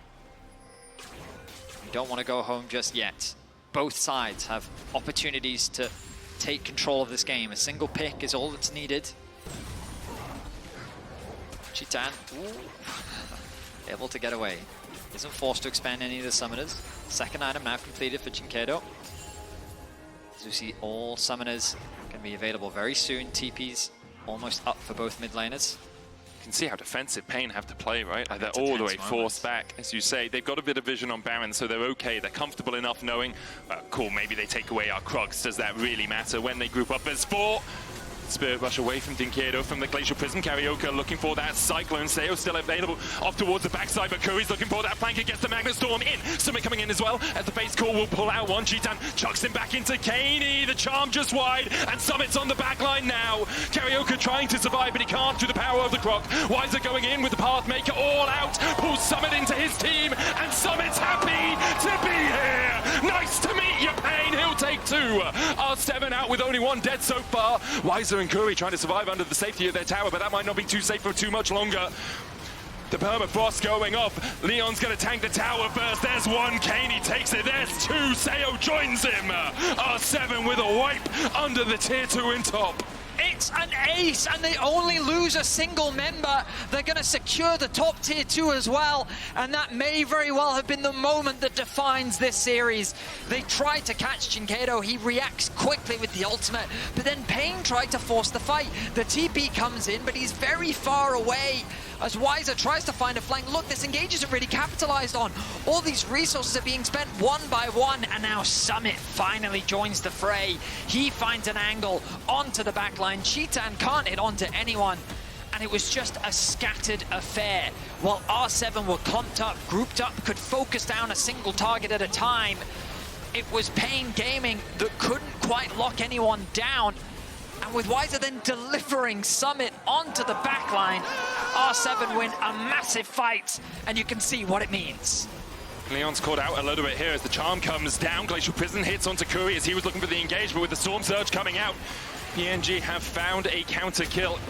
You don't want to go home just yet. Both sides have opportunities to take control of this game. A single pick is all that's needed. Chitan, able to get away. Isn't forced to expand any of the summoners. Second item now completed for dyNquedo. As we see, all summoners can be available very soon. TP's almost up for both mid laners. can see how defensive paIN have to play, right? Like they're all the way forced back, as you say. They've got a bit of vision on Baron, so they're okay. They're comfortable enough knowing, cool, maybe they take away our Krugs. Does that really matter when they group up as 4? Spirit Rush away from dyNquedo from the Glacial Prism. CarioK looking for that Cyclone. Seo still available off towards the backside, but Kuri's looking for that flank against the Magnet Storm in. Summit coming in as well as the base core will pull out one. Cheetan chucks him back into Keine. The charm just wide, and Summit's on the back line now. CarioK trying to survive, but he can't through the power of the Croc. Wizer going in with the Pathmaker all out, pulls Summit into his team, and Summit's happy to be here. Nice to meet you, paIN. He'll take 2. R7 out with only 1 dead so far. Wizer and Kuri trying to survive under the safety of their tower, but that might not be too safe for too much longer. The permafrost going off. Lyonz going to tank the tower first. There's 1. Keine takes it. There's 2. Seo joins him. R7 with a wipe under the tier 2 in top. It's an ace, and they only lose a single member. They're going to secure the top tier 2 as well, and that may very well have been the moment that defines this series. They tried to catch dyNquedo. He reacts quickly with the ultimate, but then paIN tried to force the fight. The TP comes in, but he's very far away as Wizer tries to find a flank. Look, this engage isn't really capitalized on. All these resources are being spent one by one, and now Summit finally joins the fray. He finds an angle onto the back line. Cheetan can't hit onto anyone, and it was just a scattered affair. While R7 were clumped up, grouped up, could focus down a single target at a time, it was paIN Gaming that couldn't quite lock anyone down. And with Wizer then delivering Summit onto the backline, R7 win a massive fight, and you can see what it means. Lyonz caught out a little bit here as the charm comes down. Glacial Prison hits onto Kuri as he was looking for the engagement with the Storm Surge coming out. PNG have found a counter kill.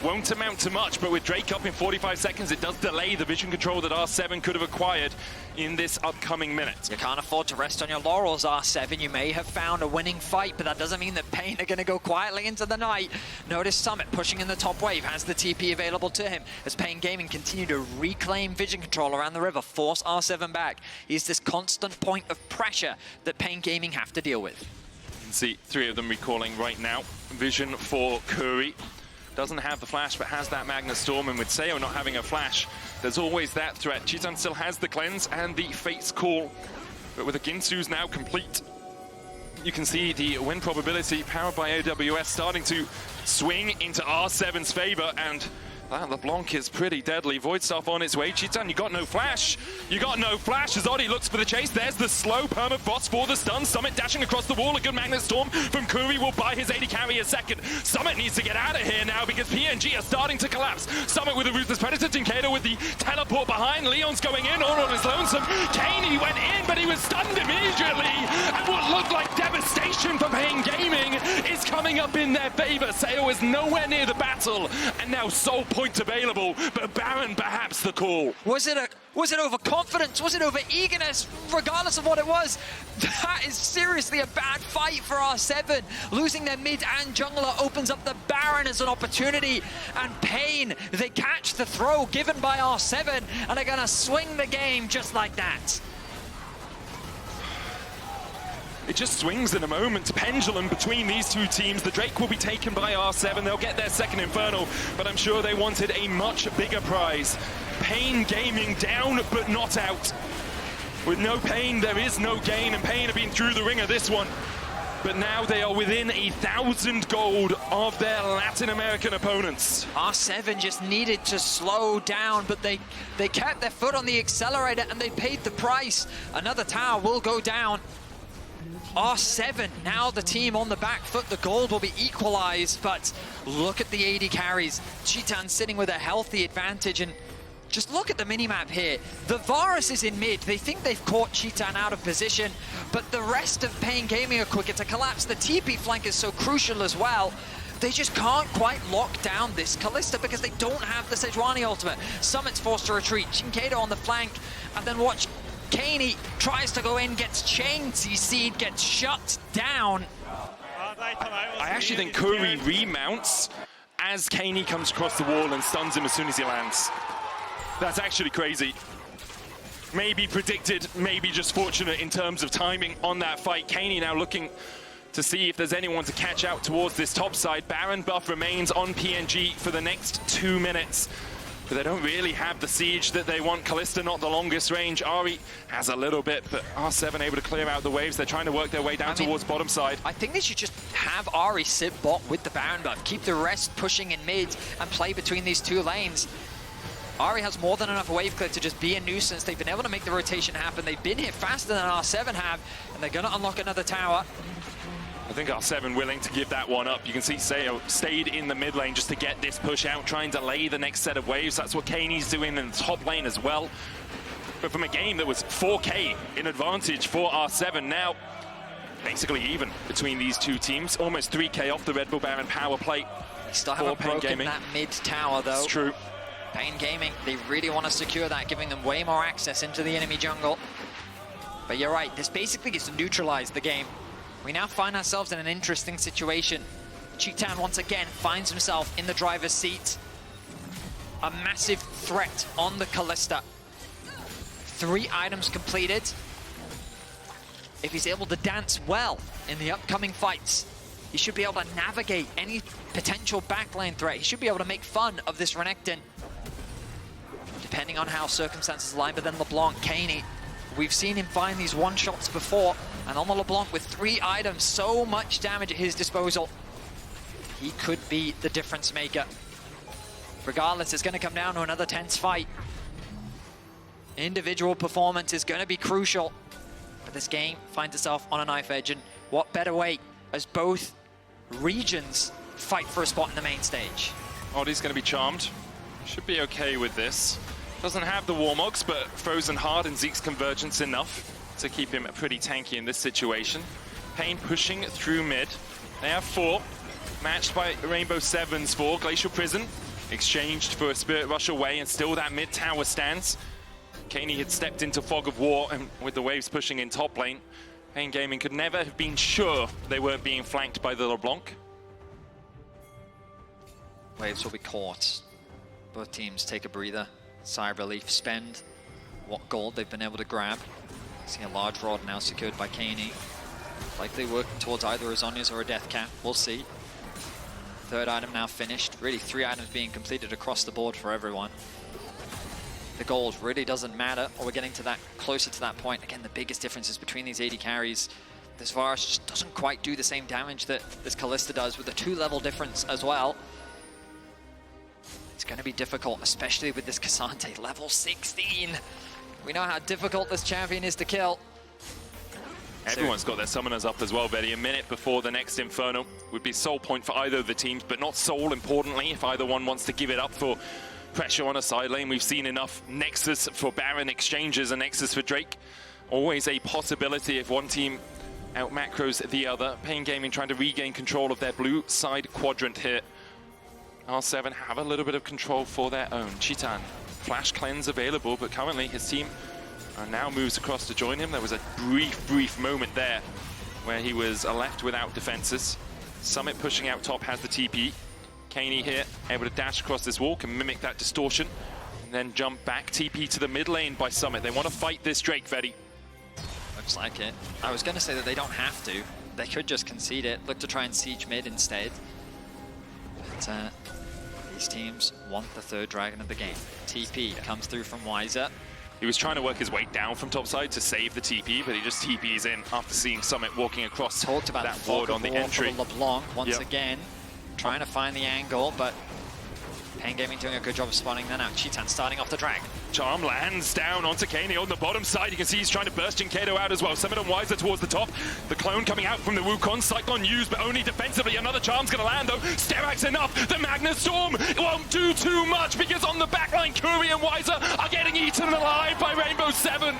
Won't amount to much, but with Drake up in 45 seconds, it does delay the vision control that R7 could have acquired in this upcoming minute. You can't afford to rest on your laurels, R7. You may have found a winning fight, but that doesn't mean that paIN are going to go quietly into the night. Notice Summit pushing in the top wave, has the TP available to him as paIN Gaming continue to reclaim vision control around the river, force R7 back. He's this constant point of pressure that paIN Gaming have to deal with. You can see 3 of them recalling right now. Vision for Kuri. Doesn't have the flash, but has that Magna Storm, and with Seo not having a flash, there's always that threat. Cheetan still has the cleanse and the Fate's Call, but with the Ginsu's now complete, you can see the win probability powered by AWS starting to swing into R7's favor, and that LeBlanc is pretty deadly. Void Staff on its way. Cheetan, you got no flash. You got no flash as Oddie looks for the chase. There's the slow permafrost for the stun. Summit dashing across the wall. A good Magnet Storm from Kuri will buy his AD carry a second. Summit needs to get out of here now because PNG are starting to collapse. Summit with a Ruthless Predator. dyNquedo with the teleport behind. Lyonz going in all on his lonesome. Keine went in, but he was stunned immediately. And what looked like devastation for paIN Gaming is coming up in their favor. Seo is nowhere near the battle, and now Soul Point available, but Baron perhaps the call. Was it overconfidence? Was it over eagerness? Regardless of what it was, that is seriously a bad fight for R7. Losing their mid and jungler opens up the Baron as an opportunity, and paIN, they catch the throw given by R7 and are gonna swing the game just like that. It just swings in a moment, pendulum between these 2 teams. The Drake will be taken by R7. They'll get their second Infernal, but I'm sure they wanted a much bigger prize. paIN Gaming down, but not out. With no paIN, there is no gain, and paIN have been through the ringer this one. But now they are within 1,000 gold of their Latin American opponents. R7 just needed to slow down, but they kept their foot on the accelerator and they paid the price. Another tower will go down. R7, now the team on the back foot. The gold will be equalized, but look at the AD carries. Cheetan sitting with a healthy advantage, and just look at the minimap here. The Varus is in mid. They think they've caught Cheetan out of position, but the rest of paIN Gaming are quicker to collapse. The TP flank is so crucial as well. They just can't quite lock down this Kalista because they don't have the Sejuani ultimate. Summit's forced to retreat. dyNquedo on the flank, and then watch Keine tries to go in, gets chained, CC'd, gets shut down. I actually think Kuri remounts as Keine comes across the wall and stuns him as soon as he lands. That's actually crazy. Maybe predicted, maybe just fortunate in terms of timing on that fight. Keine now looking to see if there's anyone to catch out towards this top side. Baron buff remains on PNG for the next 2 minutes. but they don't really have the siege that they want. Kalista not the longest range. Ahri has a little bit, but R7 able to clear out the waves. They're trying to work their way down towards bottom side. I think they should just have Ahri sit bot with the Baron buff, keep the rest pushing in mid, and play between these two lanes. Ahri has more than enough wave clear to just be a nuisance. They've been able to make the rotation happen. They've been here faster than R7 have, and they're going to unlock another tower. I think R7 willing to give that one up. You can see Sayo stayed in the mid lane just to get this push out, try and delay the next set of waves. That's what Kaine's doing in the top lane as well. But from a game that was 4K in advantage for R7, now basically even between these two teams. Almost 3K off the Red Bull Baron power play. Still haven't broken that mid tower though. It's true. paIN Gaming, they really want to secure that, giving them way more access into the enemy jungle. But you're right, this basically gets neutralized the game. We now find ourselves in an interesting situation. Cheetan once again finds himself in the driver's seat. A massive threat on the Kalista. 3 items completed. If he's able to dance well in the upcoming fights, he should be able to navigate any potential backline threat. He should be able to make fun of this Renekton, depending on how circumstances align. But then LeBlanc, Keine, we've seen him find these one-shots before, and on the LeBlanc with 3 items, so much damage at his disposal. He could be the difference maker. Regardless, it's going to come down to another tense fight. Individual performance is going to be crucial, but this game finds itself on a knife edge, and what better way as both regions fight for a spot in the main stage. Oddie's going to be charmed. Should be okay with this. Doesn't have the Warmogs, but Frozen Hard and Zeke's Convergence enough to keep him pretty tanky in this situation. paIN pushing through mid. They have 4, matched by Rainbow Sevens 4. Glacial Prison exchanged for a Spirit Rush away, and still that mid tower stands. Keine had stepped into Fog of War, and with the waves pushing in top lane, paIN Gaming could never have been sure they weren't being flanked by the LeBlanc. Waves will be caught. Both teams take a breather, sigh of relief, spend what gold they've been able to grab. See a large rod now secured by Keine. Likely work towards either a Zhonya's or a Death Cap, we'll see. 3rd item now finished. Really 3 items being completed across the board for everyone. The gold really doesn't matter, or we're getting to that closer to that point. Again, the biggest difference is between these AD carries. This Varus just doesn't quite do the same damage that this Kalista does, with a 2-level difference as well. It's going to be difficult, especially with this Cassante, level 16. We know how difficult this champion is to kill. Everyone's got their summoners up as well, Betty. A minute before the next Inferno would be soul point for either of the teams, but not soul, importantly, if either one wants to give it up for pressure on a side lane. We've seen enough Nexus for Baron exchanges and Nexus for Drake. Always a possibility if one team out macros the other. paIN Gaming trying to regain control of their blue side quadrant here. R7 have a little bit of control for their own. Cheetan, Flash Cleanse available, but currently his team now moves across to join him. There was a brief moment there where he was left without defenses. Summit pushing out top has the TP. Keine here, able to dash across this wall, can mimic that distortion, and then jump back. TP to the mid lane by Summit. They want to fight this Drake, Veddy. Looks like it. I was going to say that they don't have to. They could just concede it, look to try and siege mid instead. But these teams want the 3rd dragon of the game. TP comes through from Wizer. He was trying to work his way down from topside to save the TP, but he just TPs in after seeing Summit walking across Talked about that ward on the entry. LeBlanc once again, trying to find the angle, but paIN Gaming doing a good job of spawning that out. Cheetan starting off the drag. Charm lands down onto Keine on the bottom side. You can see he's trying to burst dyNquedo out as well. Summit and Wizer towards the top. The clone coming out from the Wukong. Cyclone used, but only defensively. Another charm's going to land, though. Sterak's enough. The Magnus Storm won't do too much, because on the backline, Kuri and Wizer are getting eaten alive by Rainbow 7.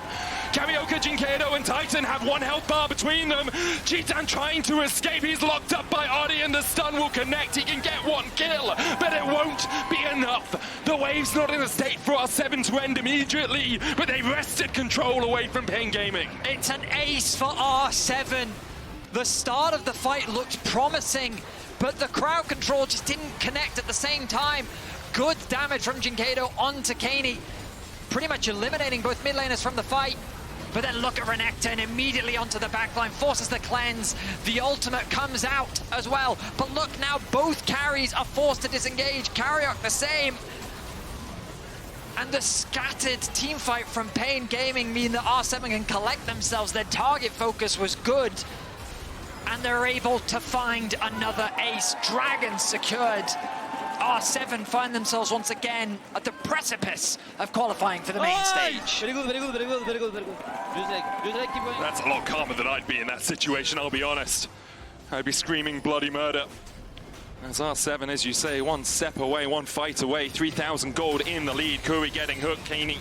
CarioK, dyNquedo, and Titan have 1 health bar between them. Cheetan trying to escape. He's locked up by Oddie, and the stun will connect. He can get 1 kill, but it won't be enough. The wave's not in a state for R7 to end immediately, but they wrested control away from paIN Gaming. It's an ace for R7. The start of the fight looked promising, but the crowd control just didn't connect at the same time. Good damage from dyNquedo onto Keine, pretty much eliminating both mid laners from the fight. But then look at Renekton immediately onto the backline, forces the cleanse. The ultimate comes out as well. But look now, both carries are forced to disengage. CarioK the same. And the scattered team fight from paIN Gaming mean that R7 can collect themselves. Their target focus was good. And they're able to find another ace. Dragon secured. R7 find themselves once again at the precipice of qualifying for the main stage. Very good, very good, very good, very good, very good. Just like, keep going. That's a lot calmer than I'd be in that situation, I'll be honest. I'd be screaming bloody murder. As R7, as you say, one step away, one fight away, 3,000 gold in the lead. Kuri getting hooked, Keine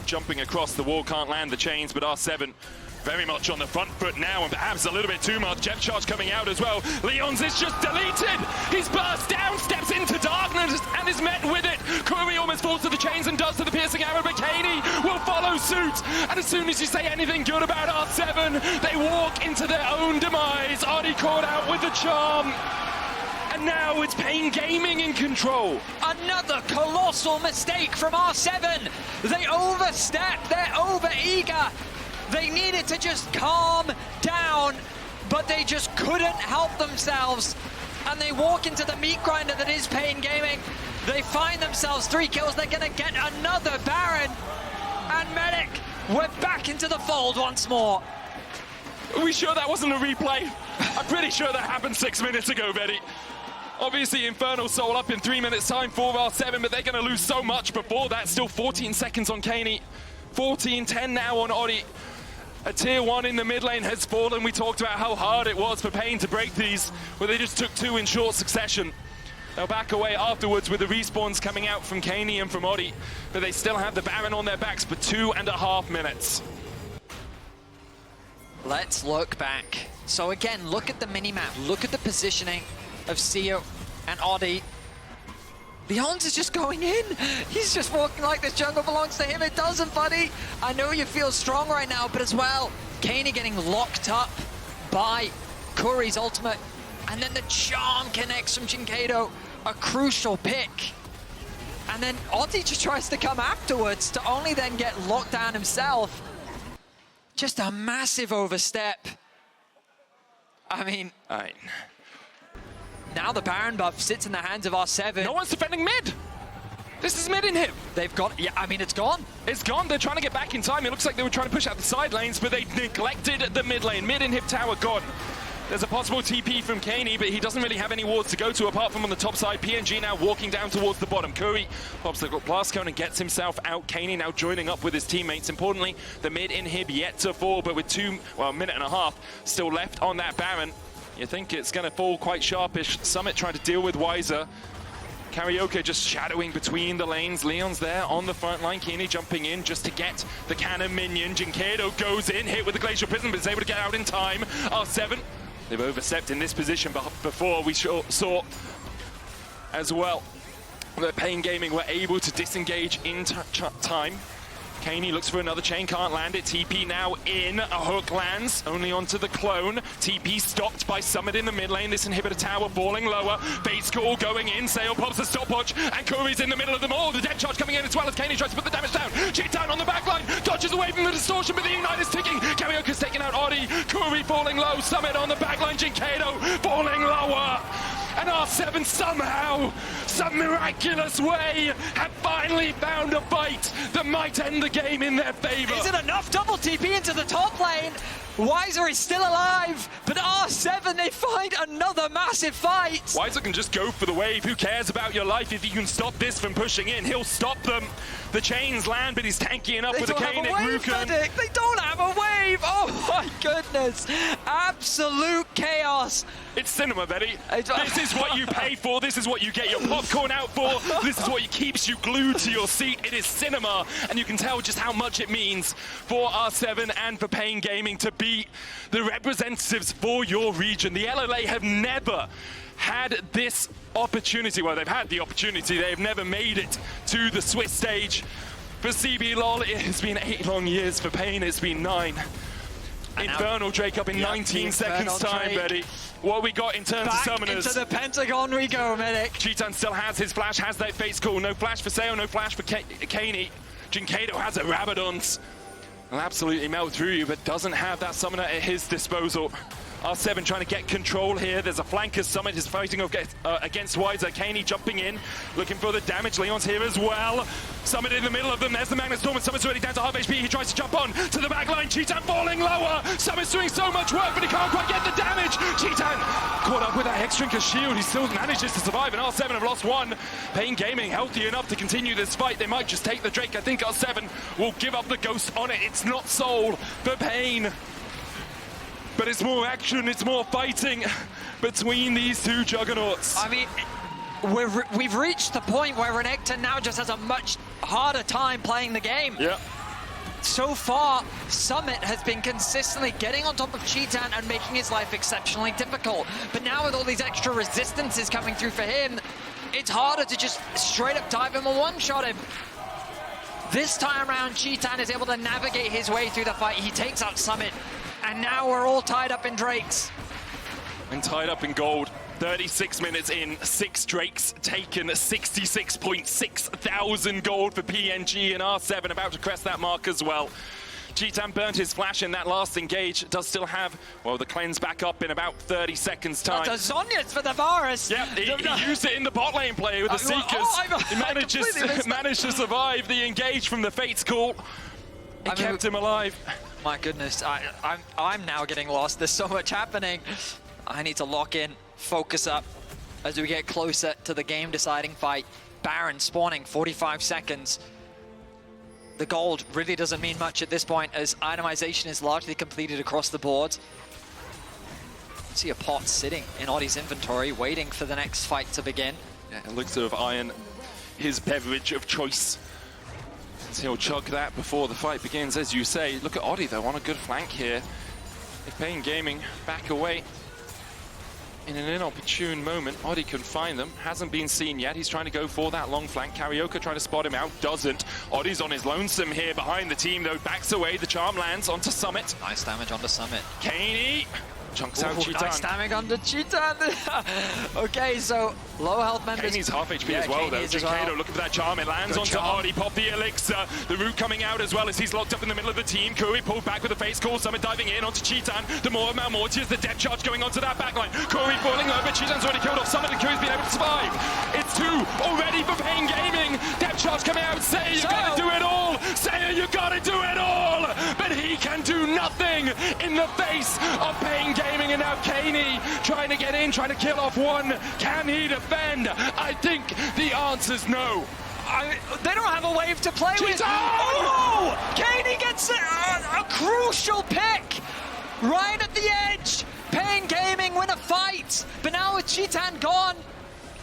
jumping across the wall, can't land the chains, but R7 very much on the front foot now, and perhaps a little bit too much. Jet charge coming out as well. Lyonz is just deleted. He's burst down, steps into darkness, and is met with it. Kuri almost falls to the chains and does to the piercing arrow, but Keine will follow suit. And as soon as you say anything good about R7, they walk into their own demise. Oddie caught out with the charm. And now it's paIN Gaming in control. Another colossal mistake from R7. They overstepped, they're over-eager. They needed to just calm down, but they just couldn't help themselves. And they walk into the meat grinder that is paIN Gaming. They find themselves 3 kills. They're gonna get another Baron. And Medic, we're back into the fold once more. Are we sure that wasn't a replay? I'm pretty sure that happened 6 minutes ago, Betty. Obviously, Infernal Soul up in 3 minutes time for R7, but they're gonna lose so much before that. Still 14 seconds on Keine. 14-10 now on Oddie. A tier 1 in the mid lane has fallen. We talked about how hard it was for paIN to break these, where they just took 2 in short succession. They'll back away afterwards with the respawns coming out from Keine and from Oddie, but they still have the Baron on their backs for 2.5 minutes. Let's look back. So again, look at the minimap. Look at the positioning of Seo and Oddie. Lyonz is just going in. He's just walking like this jungle belongs to him. It doesn't, buddy. I know you feel strong right now, but as well, Keine getting locked up by Kuri's ultimate. And then the charm connects from dyNquedo, a crucial pick. And then Oddie just tries to come afterwards to only then get locked down himself. Just a massive overstep. I mean, now the Baron buff sits in the hands of R7. No one's defending mid. This is mid in him. They've got, yeah, I mean, it's gone. It's gone. They're trying to get back in time. It looks like they were trying to push out the side lanes, but they neglected the mid lane. Mid inhib tower gone. There's a possible TP from Keine, but he doesn't really have any wards to go to apart from on the top side. PNG now walking down towards the bottom. Kuri pops the blast cone and gets himself out. Keine now joining up with his teammates. Importantly, the mid inhib yet to fall, but with a minute and a half still left on that Baron. You think it's going to fall quite sharpish. Summit trying to deal with Wizer. CarioK just shadowing between the lanes. Lyonz there on the front line. Keine jumping in just to get the cannon minion. dyNquedo goes in, hit with the Glacial Prison, but is able to get out in time. R7, they've overstepped in this position before. We saw as well that paIN Gaming were able to disengage in time. Keine looks for another chain, can't land it. TP now in, a hook lands, only onto the clone. TP stopped by Summit in the mid lane. This inhibitor tower falling lower. Base call going in, Sail pops the stopwatch, and Kuri's in the middle of them all. The dead charge coming in as well as Keine tries to put the damage down. Cheat down on the back line, dodges away from the distortion, but the Ignite is ticking. CarioK is taking out Oddie. Kuri falling low, Summit on the back line, dyNquedo falling lower. And R7 somehow, some miraculous way, have finally found a fight that might end the game in their favor. Is it enough? Double TP into the top lane. Wizer is still alive, but R7, they find another massive fight. Wizer can just go for the wave. Who cares about your life? If you can stop this from pushing in, he'll stop them. The chains land, but he's tanking up with a Keine. They don't have a wave. Oh my goodness. Absolute chaos. It's cinema, Betty. This is what you pay for. This is what you get your popcorn out for. This is what keeps you glued to your seat. It is cinema, and you can tell just how much it means for R7 and for paIN Gaming to beat the representatives for your region. The LLA have never had this opportunity. Well, they've had the opportunity. They've never made it to the Swiss stage. For CB LOL, it has been 8 long years. For paIN, it's been 9. And Infernal Drake up in 19 seconds time, Betty. What we got in terms of summoners. Into the Pentagon we go, Medic. Cheetan still has his flash, has that face call. No flash for Sail, no flash for Keine. dyNquedo has a Rabadons. Will absolutely melt through you, but doesn't have that summoner at his disposal. R7 trying to get control here. There's a flanker. Summit is fighting against Wizer. Keine jumping in, looking for the damage. Lyonz here as well. Summit in the middle of them. There's the Magnet Storm, and Summit's already down to half HP. He tries to jump on to the back line. Cheetan falling lower. Summit's doing so much work, but he can't quite get the damage. Cheetan caught up with that Hexdrinker shield. He still manages to survive, and R7 have lost one. paIN Gaming healthy enough to continue this fight. They might just take the Drake. I think R7 will give up the Ghost on it. It's not soul for paIN. But it's more action, it's more fighting between these two juggernauts. I mean, we've reached the point where Renekton now just has a much harder time playing the game. Yeah. So far, Summit has been consistently getting on top of Cheetan and making his life exceptionally difficult. But now with all these extra resistances coming through for him, it's harder to just straight up dive him and one-shot him. This time around, Cheetan is able to navigate his way through the fight. He takes out Summit. And now we're all tied up in Drakes. And tied up in gold. 36 minutes in, 6 Drakes taken, 66.6 thousand gold for PNG, and R7 about to crest that mark as well. Cheetan burnt his flash in that last engage. Does still have, well, the cleanse back up in about 30 seconds time. The Zhonya's for the Varus. Yeah, he used it in the bot lane play with the Seekers. He managed to survive the engage from the Fate's Call. It kept him alive. My goodness, I'm now getting lost. There's so much happening. I need to lock in, focus up as we get closer to the game-deciding fight. Baron spawning 45 seconds. The gold really doesn't mean much at this point as itemization is largely completed across the board. See a pot sitting in Oddie's inventory, waiting for the next fight to begin. Yeah, elixir of iron, his beverage of choice. He'll chug that before the fight begins, as you say. Look at Oddie, though, on a good flank here. If paIN Gaming back away in an inopportune moment, Oddie can find them. Hasn't been seen yet. He's trying to go for that long flank. CarioK trying to spot him out. Doesn't. Oddie's on his lonesome here behind the team, though. Backs away. The charm lands onto Summit. Nice damage onto Summit. Keine chunks out Cheetan. Nice damage onto Cheetan. Okay, so low health members. Kaine's half HP as well, though. dyNquedo looking for that charm. It lands onto Oddie. Pop the elixir. The root coming out as well as he's locked up in the middle of the team. Kuri pulled back with a face call. Summit diving in onto Cheetan. The more of Malmortius, the depth charge going onto that backline. Kuri falling over. Cheetan's already killed off Summit, and Kuri's been able to survive. It's 2 already for paIN Gaming. Depth charge coming out. Say you gotta do it all. Say you gotta do it all. But he can do nothing in the face of paIN Gaming, and now Keine trying to get in, trying to kill off one. Can he defend? I think the answer's no. They don't have a wave to play with. Oh! Keine gets a crucial pick right at the edge. paIN Gaming win a fight, but now with Cheetan gone,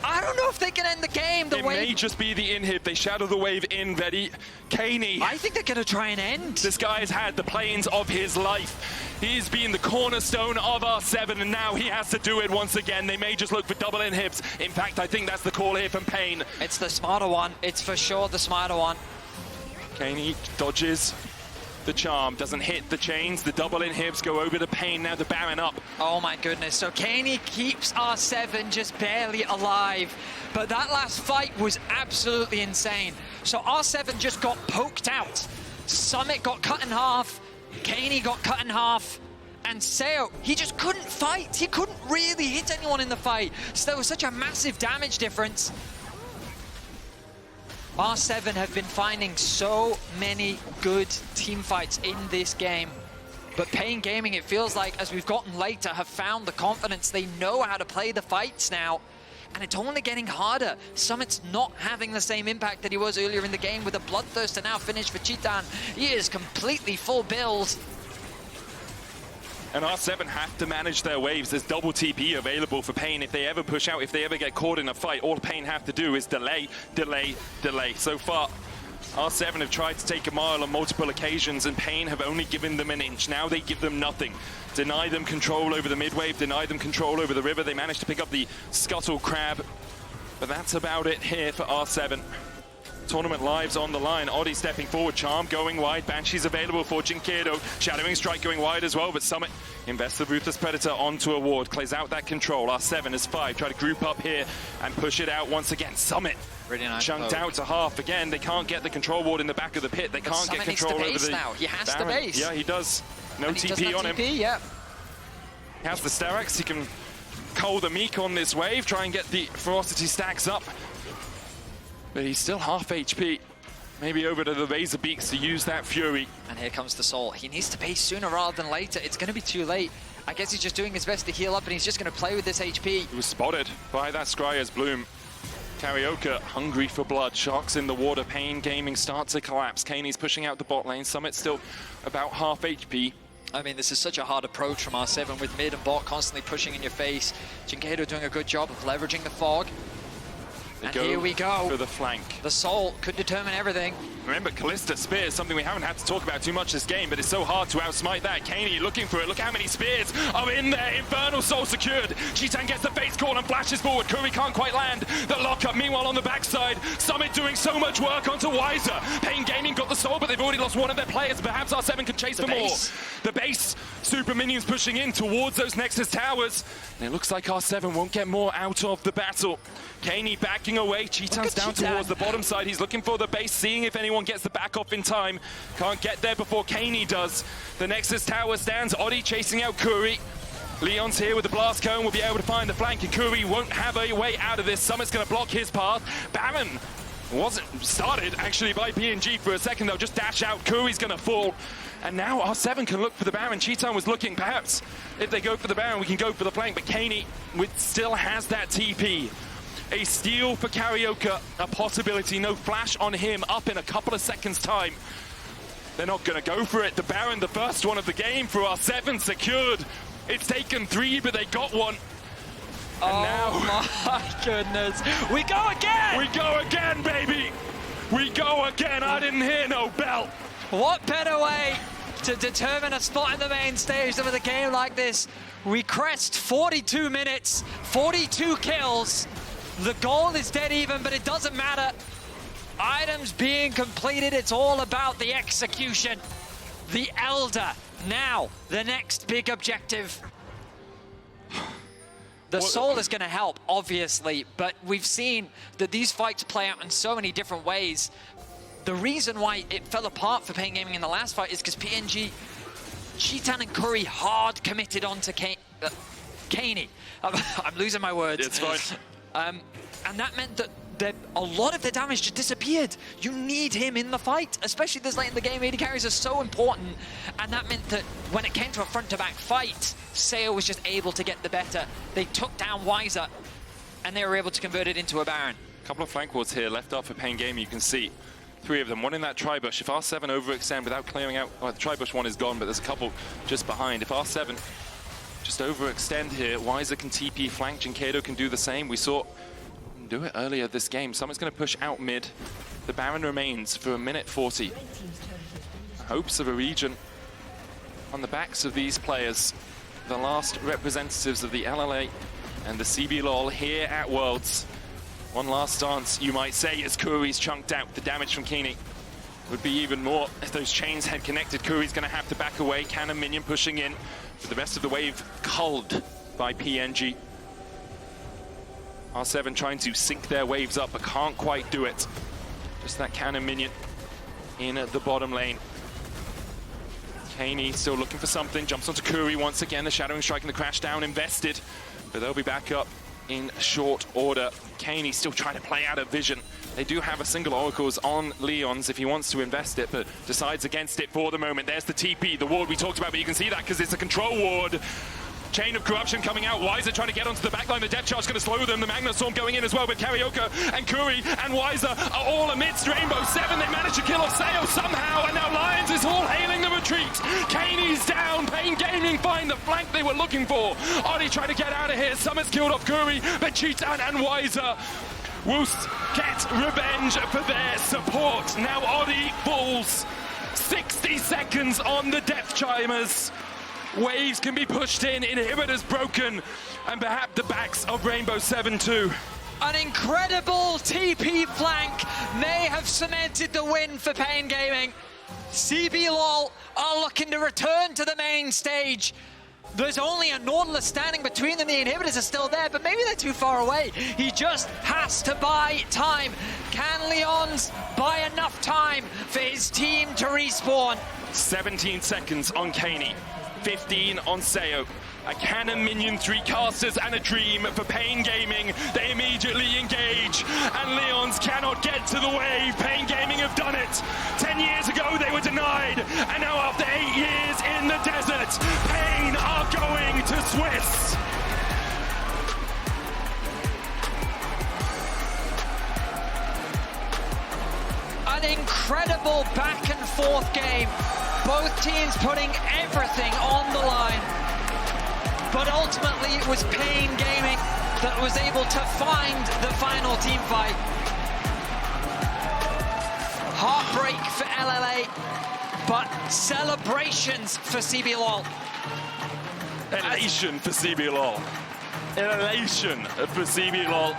I don't know if they can end the game. It may just be the inhib. They shadow the wave in ready. Keine. I think they're going to try and end. This guy has had the planes of his life. He's been the cornerstone of R7, and now he has to do it once again. They may just look for double inhibs. In fact, I think that's the call here from paIN. It's the smarter one. It's for sure the smarter one. Keine dodges the charm, doesn't hit the chains. The double inhibs go over to paIN. Now the Baron up. Oh my goodness. So Keine keeps R7 just barely alive. But that last fight was absolutely insane. So R7 just got poked out. Summit got cut in half. Keine got cut in half. And Seo, he just couldn't fight. He couldn't really hit anyone in the fight. So there was such a massive damage difference. R7 have been finding so many good team fights in this game. But paIN Gaming, it feels like, as we've gotten later, have found the confidence. They know how to play the fights now. And it's only getting harder. Summit's not having the same impact that he was earlier in the game with a Bloodthirst to now finish for Cheetan. He is completely full build. And R7 have to manage their waves. There's double TP available for paIN. If they ever push out, if they ever get caught in a fight, all paIN have to do is delay, delay, delay. So far, R7 have tried to take a mile on multiple occasions, and paIN have only given them an inch. Now they give them nothing. Deny them control over the mid-wave, deny them control over the river. They managed to pick up the Scuttle Crab, but that's about it here for R7. Tournament lives on the line. Oddie stepping forward, charm going wide. Banshee's available for dyNquedo. Shadowing Strike going wide as well, but Summit invests the Ruthless Predator onto a ward. Clears out that control. R7 is 5. Try to group up here and push it out once again. Summit really nice chunked out to half. Again, they can't get the control ward in the back of the pit. They can't get control over the now. He has Baron. to base. Yeah, he does. No TP on him. Yeah. He has the Sterak's, he can cull the Meek on this wave, try and get the ferocity stacks up. But he's still half HP. Maybe over to the Razor Beaks to use that Fury. And here comes the Soul. He needs to pay sooner rather than later. It's going to be too late. I guess he's just doing his best to heal up, and he's just going to play with this HP. He was spotted by that Scryer's Bloom. CarioK hungry for blood. Sharks in the water. paIN Gaming starts to collapse. Kaine's pushing out the bot lane. Summit still about half HP. I mean, this is such a hard approach from R7 with mid and bot constantly pushing in your face. dyNquedo doing a good job of leveraging the fog. And here we go. For the flank. The Soul could determine everything. Remember, Kalista Spear is something we haven't had to talk about too much this game, but it's so hard to outsmite that. Keine looking for it. Look how many spears are in there. Infernal Soul secured. Chitan gets the face call and flashes forward. Kuri can't quite land the lockup. Meanwhile, on the backside, Summit doing so much work onto Wizer. paIN Gaming got the Soul, but they've already lost one of their players. Perhaps R7 can chase for more. The base. Super minions pushing in towards those Nexus towers. And it looks like R7 won't get more out of the battle. Keine backing away. Chitan's down towards the bottom side. He's looking for the base, seeing if anyone gets the back off in time. Can't get there before Keine does. The Nexus tower stands. Oddie chasing out Kuri. Lyonz here with the blast cone will be able to find the flank, and Kuri won't have a way out of this. Summit's going to block his path. Baron wasn't started actually by PNG for a second. They'll just dash out. Kuri's going to fall. And now R7 can look for the Baron. Chitan was looking, perhaps if they go for the Baron, we can go for the flank. But Keine still has that TP. A steal for CarioK, a possibility. No flash on him, up in a couple of seconds' time. They're not going to go for it. The Baron, the first one of the game for R7, secured. It's taken 3, but they got one. And now, my goodness. We go again! We go again, baby! We go again. I didn't hear no bell. What better way to determine a spot in the main stage than with a game like this? We crest 42 minutes, 42 kills. The goal is dead even, but it doesn't matter. Items being completed, it's all about the execution. The Elder, now the next big objective. The Soul is going to help, obviously, but we've seen that these fights play out in so many different ways. The reason why it fell apart for paIN Gaming in the last fight is because PNG, Chitan and Kuri hard committed onto Keine. I'm losing my words. It's fine. And that meant that a lot of the damage just disappeared. You need him in the fight, especially this late in the game. AD carries are so important, and that meant that when it came to a front-to-back fight, Sale was just able to get the better. They took down Wizer, and they were able to convert it into a Baron. A couple of flank wards here left off for paIN Gaming. You can see 3 of them, one in that tri-bush. If R7 overextend without clearing out, well, the tri-bush one is gone, but there's a couple just behind. If R7 just overextend here, Wizer can TP flank, dyNquedo can do the same. We saw do it earlier this game. Someone's going to push out mid. The Baron remains for 1:40. Hopes of a region on the backs of these players. The last representatives of the LLA and the CBLOL here at Worlds. One last dance, you might say, as Kuri's chunked out. The damage from Keine would be even more if those chains had connected. Kuri's going to have to back away. Cannon minion pushing in. For the rest of the wave culled by PNG. R7 trying to sync their waves up, but can't quite do it. Just that cannon minion in the bottom lane. Keine still looking for something, jumps onto Kuri once again. The Shadowing Strike and the Crash Down invested, but they'll be back up in short order. Keine still trying to play out of vision. They do have a single Oracles on Lyonz if he wants to invest it, but decides against it for the moment. There's the TP, the ward we talked about, but you can see that because it's a control ward. Chain of Corruption coming out. Wizer trying to get onto the backline. The Death Charge going to slow them. The Magna Storm going in as well with CarioK and Kuri and Wizer are all amidst Rainbow 7. They managed to kill off Sale somehow, and now Lyonz is all hailing the retreat. Kaine's down. paIN Gaming find the flank they were looking for. Oddie trying to get out of here. Summit's killed off Kuri, but Chitan and Wizer will get revenge for their support. Now Oddie falls. 60 seconds on the Death Chimers. Waves can be pushed in, inhibitors broken, and perhaps the backs of Rainbow 7 too. An incredible TP flank may have cemented the win for paIN Gaming. CBLOL are looking to return to the main stage. There's only a Nautilus standing between them. The inhibitors are still there, but maybe they're too far away. He just has to buy time. Can Lyonz buy enough time for his team to respawn? 17 seconds on Keine. 15 on Seo. A cannon, minion, 3 casters, and a dream for paIN Gaming. They immediately engage, and Lyonz cannot get to the wave. paIN Gaming have done it. 10 years ago, they were denied, and now after 8 years in the desert, paIN are going to Swiss. An incredible back and forth game. Both teams putting everything on the line. But ultimately, it was paIN Gaming that was able to find the final team fight. Heartbreak for LLA, but celebrations for CBLOL. Elation for CBLOL. Elation for CBLOL.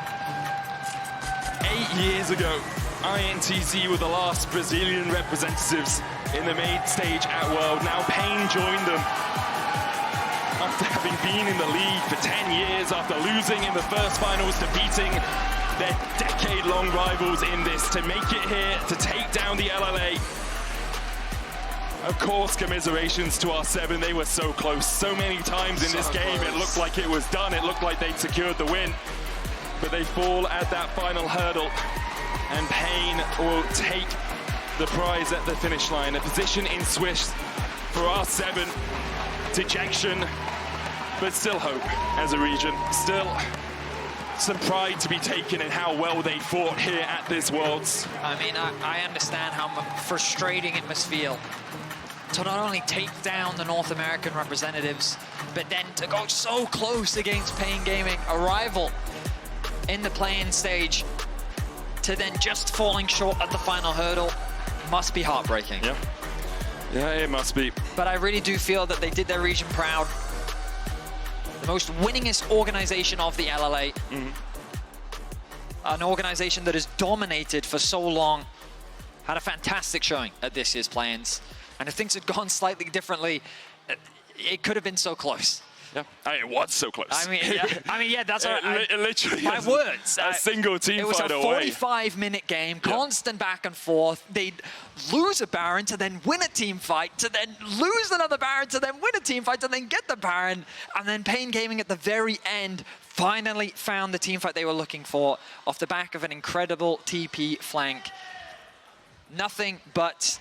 8 years ago, INTZ were the last Brazilian representatives in the main stage at World. Now paIN joined them. After having been in the league for 10 years, after losing in the first finals, defeating their decade-long rivals in this, to make it here, to take down the LLA. Of course, commiserations to R7, they were so close. So many times in this game, it looked like it was done. It looked like they'd secured the win. But they fall at that final hurdle, and paIN will take the prize at the finish line. A position in Swiss for R7. Dejection, but still hope as a region. Still some pride to be taken in how well they fought here at this Worlds. I mean, I understand how frustrating it must feel to not only take down the North American representatives, but then to go so close against paIN Gaming, a rival in the play-in stage, to then just falling short at the final hurdle. Must be heartbreaking. Yeah. Yeah, it must be. But I really do feel that they did their region proud. The most winningest organization of the LLA. An organization that has dominated for so long. Had a fantastic showing at this year's play-ins. And if things had gone slightly differently, it could have been so close. Yeah, it was so close. I mean, yeah, that's literally my words. A single team fight away. It was a 45-minute game, constant back and forth. They'd lose a Baron to then win a team fight, to then lose another Baron, to then win a team fight, to then get the Baron, and then paIN Gaming at the very end finally found the team fight they were looking for off the back of an incredible TP flank. Nothing but,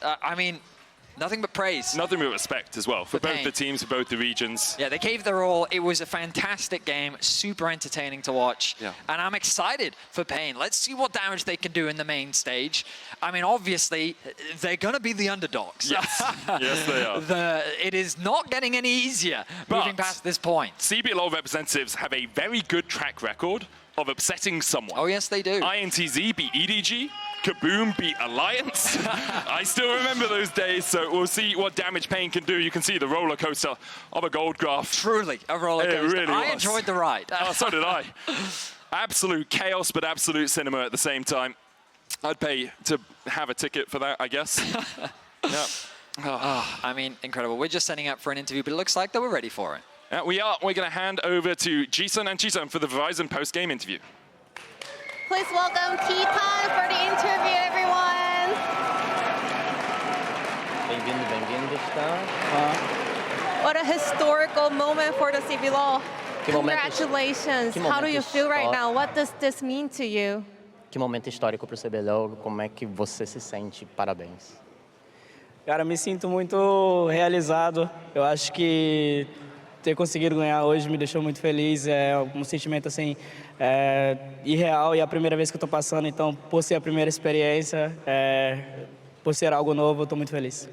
nothing but praise. Nothing but respect as well for both paIN. the teams, for both the regions. Yeah, they gave their all. It was a fantastic game, super entertaining to watch. Yeah. And I'm excited for paIN. Let's see what damage they can do in the main stage. I mean, obviously, they're going to be the underdogs. Yes, yes they are. It is not getting any easier moving past this point. CBLOL representatives have a very good track record of upsetting someone. Oh, yes, they do. INTZ beat EDG. Kaboom beat Alliance. I still remember those days, so we'll see what damage paIN can do. You can see the roller coaster of a gold graph. Truly a roller coaster. It really I was. enjoyed the ride. Oh, so did I. Absolute chaos, but absolute cinema at the same time. I'd pay to have a ticket for that, I guess. Yeah. Oh, I mean, incredible. We're just setting up for an interview, but it looks like that we're ready for it. Yeah, we are. We're going to hand over to Jisun and Jisun for the Verizon post-game interview. Please welcome T-Pan for the interview, everyone. What a historical moment for the CBLOL. Congratulations. How do you feel right now? What does this mean to you? Que momento histórico para o CBLOL. Como é que você se sente? Parabéns. Cara, me sinto muito realizado. Eu acho que ter conseguido ganhar hoje me deixou muito feliz. É um sentimento assim irreal e é a primeira vez que eu estou passando. Então, por ser a primeira experiência, por ser algo novo, eu estou muito feliz.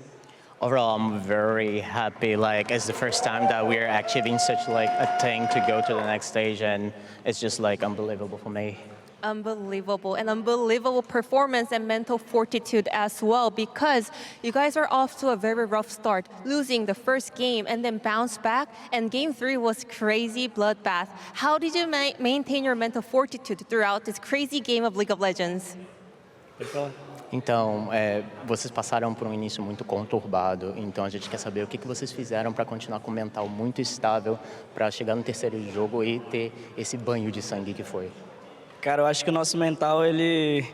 Overall, I'm very happy. Like, it's the first time that we're achieving such like a thing to go to the next stage, and it's just like unbelievable for me. Unbelievable, an unbelievable performance and mental fortitude as well, because you guys are off to a very rough start, losing the first game and then bounce back, and game 3 was crazy bloodbath. How did you maintain your mental fortitude throughout this crazy game of League of Legends? Então, vocês passaram por um início muito conturbado, então a gente quer saber o que vocês fizeram para continuar com o mental muito estável, para chegar no terceiro jogo e ter esse banho de sangue que foi. Cara, eu acho que o nosso mental, ele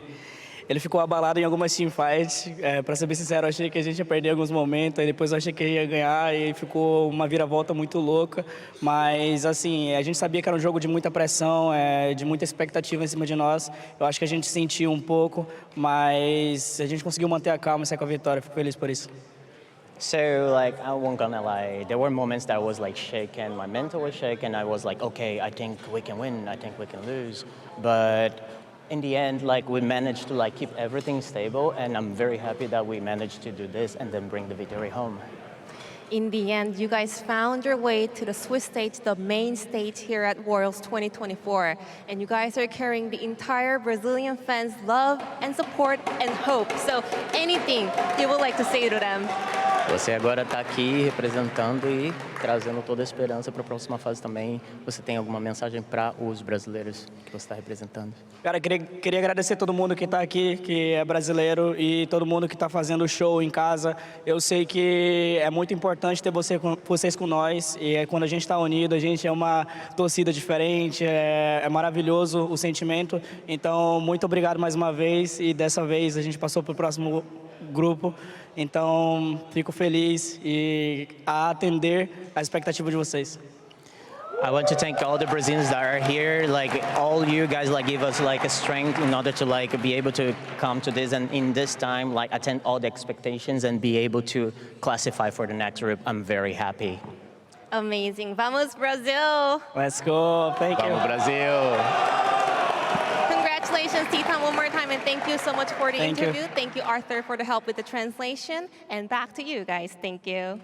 ele ficou abalado em algumas teamfights. Para ser bem sincero, eu achei que a gente ia perder alguns momentos, aí depois eu achei que ia ganhar e ficou uma viravolta muito louca. Mas, assim, a gente sabia que era um jogo de muita pressão, de muita expectativa em cima de nós. Eu acho que a gente sentiu um pouco, mas a gente conseguiu manter a calma e sair com a vitória. Fico feliz por isso. So, like, I won't gonna lie, there were moments that I was, like, shaken, my mental was shaken, I was like, okay, I think we can win, I think we can lose, but in the end, like, we managed to, like, keep everything stable, and I'm very happy that we managed to do this and then bring the victory home. In the end, you guys found your way to the Swiss stage, the main stage here at Worlds 2024. And you guys are carrying the entire Brazilian fans' love and support and hope. So anything you would like to say to them? Você agora está aqui representando e trazendo toda a esperança para a próxima fase também. Você tem alguma mensagem para os brasileiros que você está representando? Cara, queria agradecer todo mundo que está aqui, que é brasileiro, e todo mundo que está fazendo o show em casa. Eu sei que é muito importante ter vocês com nós, e quando a gente está unido, a gente é uma torcida diferente, é maravilhoso o sentimento. Então, muito obrigado mais uma vez, e dessa vez a gente passou para o próximo grupo. Então, fico feliz e a atender a expectativa de vocês. I want to thank all the Brazilians that are here. Like, all you guys, like, give us, like, a strength in order to, like, be able to come to this, and in this time, like, attend all the expectations and be able to classify for the next group. I'm very happy. Amazing. Vamos, Brazil! Let's go. Thank you. Vamos, Brasil! Congratulations, Titan, one more time, and thank you so much for the interview. You. Thank you, Arthur, for the help with the translation. And back to you guys. Thank you.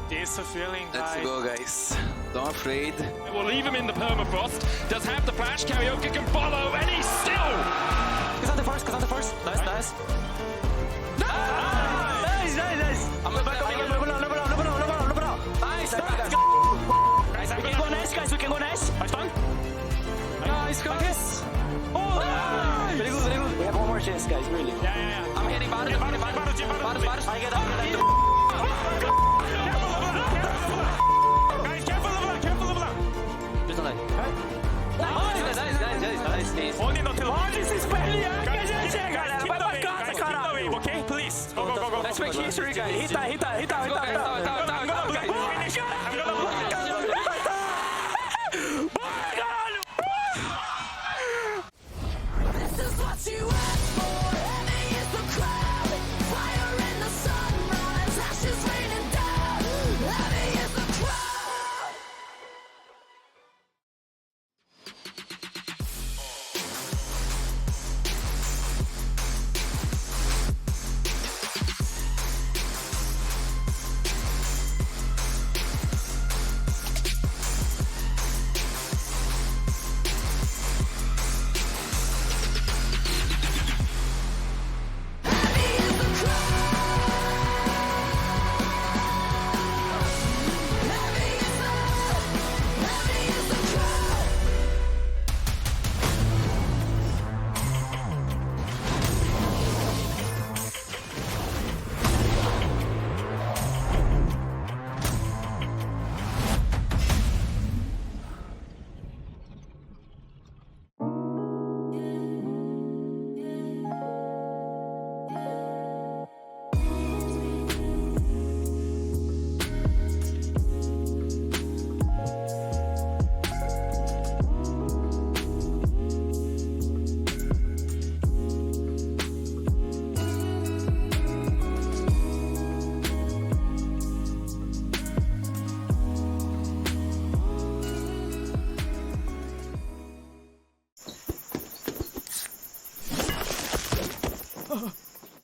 It's a feeling, guys. Let's go, guys. Don't afraid. We'll leave him in the permafrost. Does have the flash. CarioK can follow, and he's still. He's on the first. Nice, nice. Nice. I'm gonna back up. Nice. We can go nice, guys. We can go nice. Nice time. Nice, guys. Oh, nice. Very good. We have one more chance, guys. Really. Yeah. I'm hitting Varus. I get up. Nice. Only Nautilus. Olha esse espernear que a gente é, galera. Vai pra casa, caralho. Okay, please. Go. Let's make history, guys. Hita.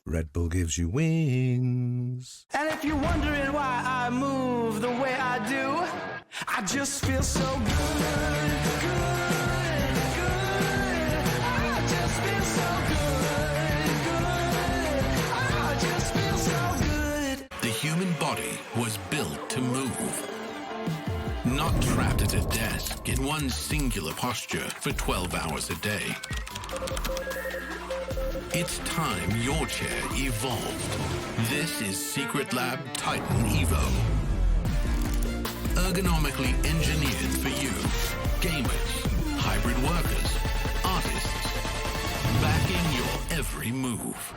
Red Bull gives you wings. And if you're wondering why I move the way I do, I just feel so good. trapped at a desk in one singular posture for 12 hours a day. It's time your chair evolved. This is Secret Lab Titan Evo. Ergonomically engineered for you, gamers, hybrid workers, artists, backing your every move.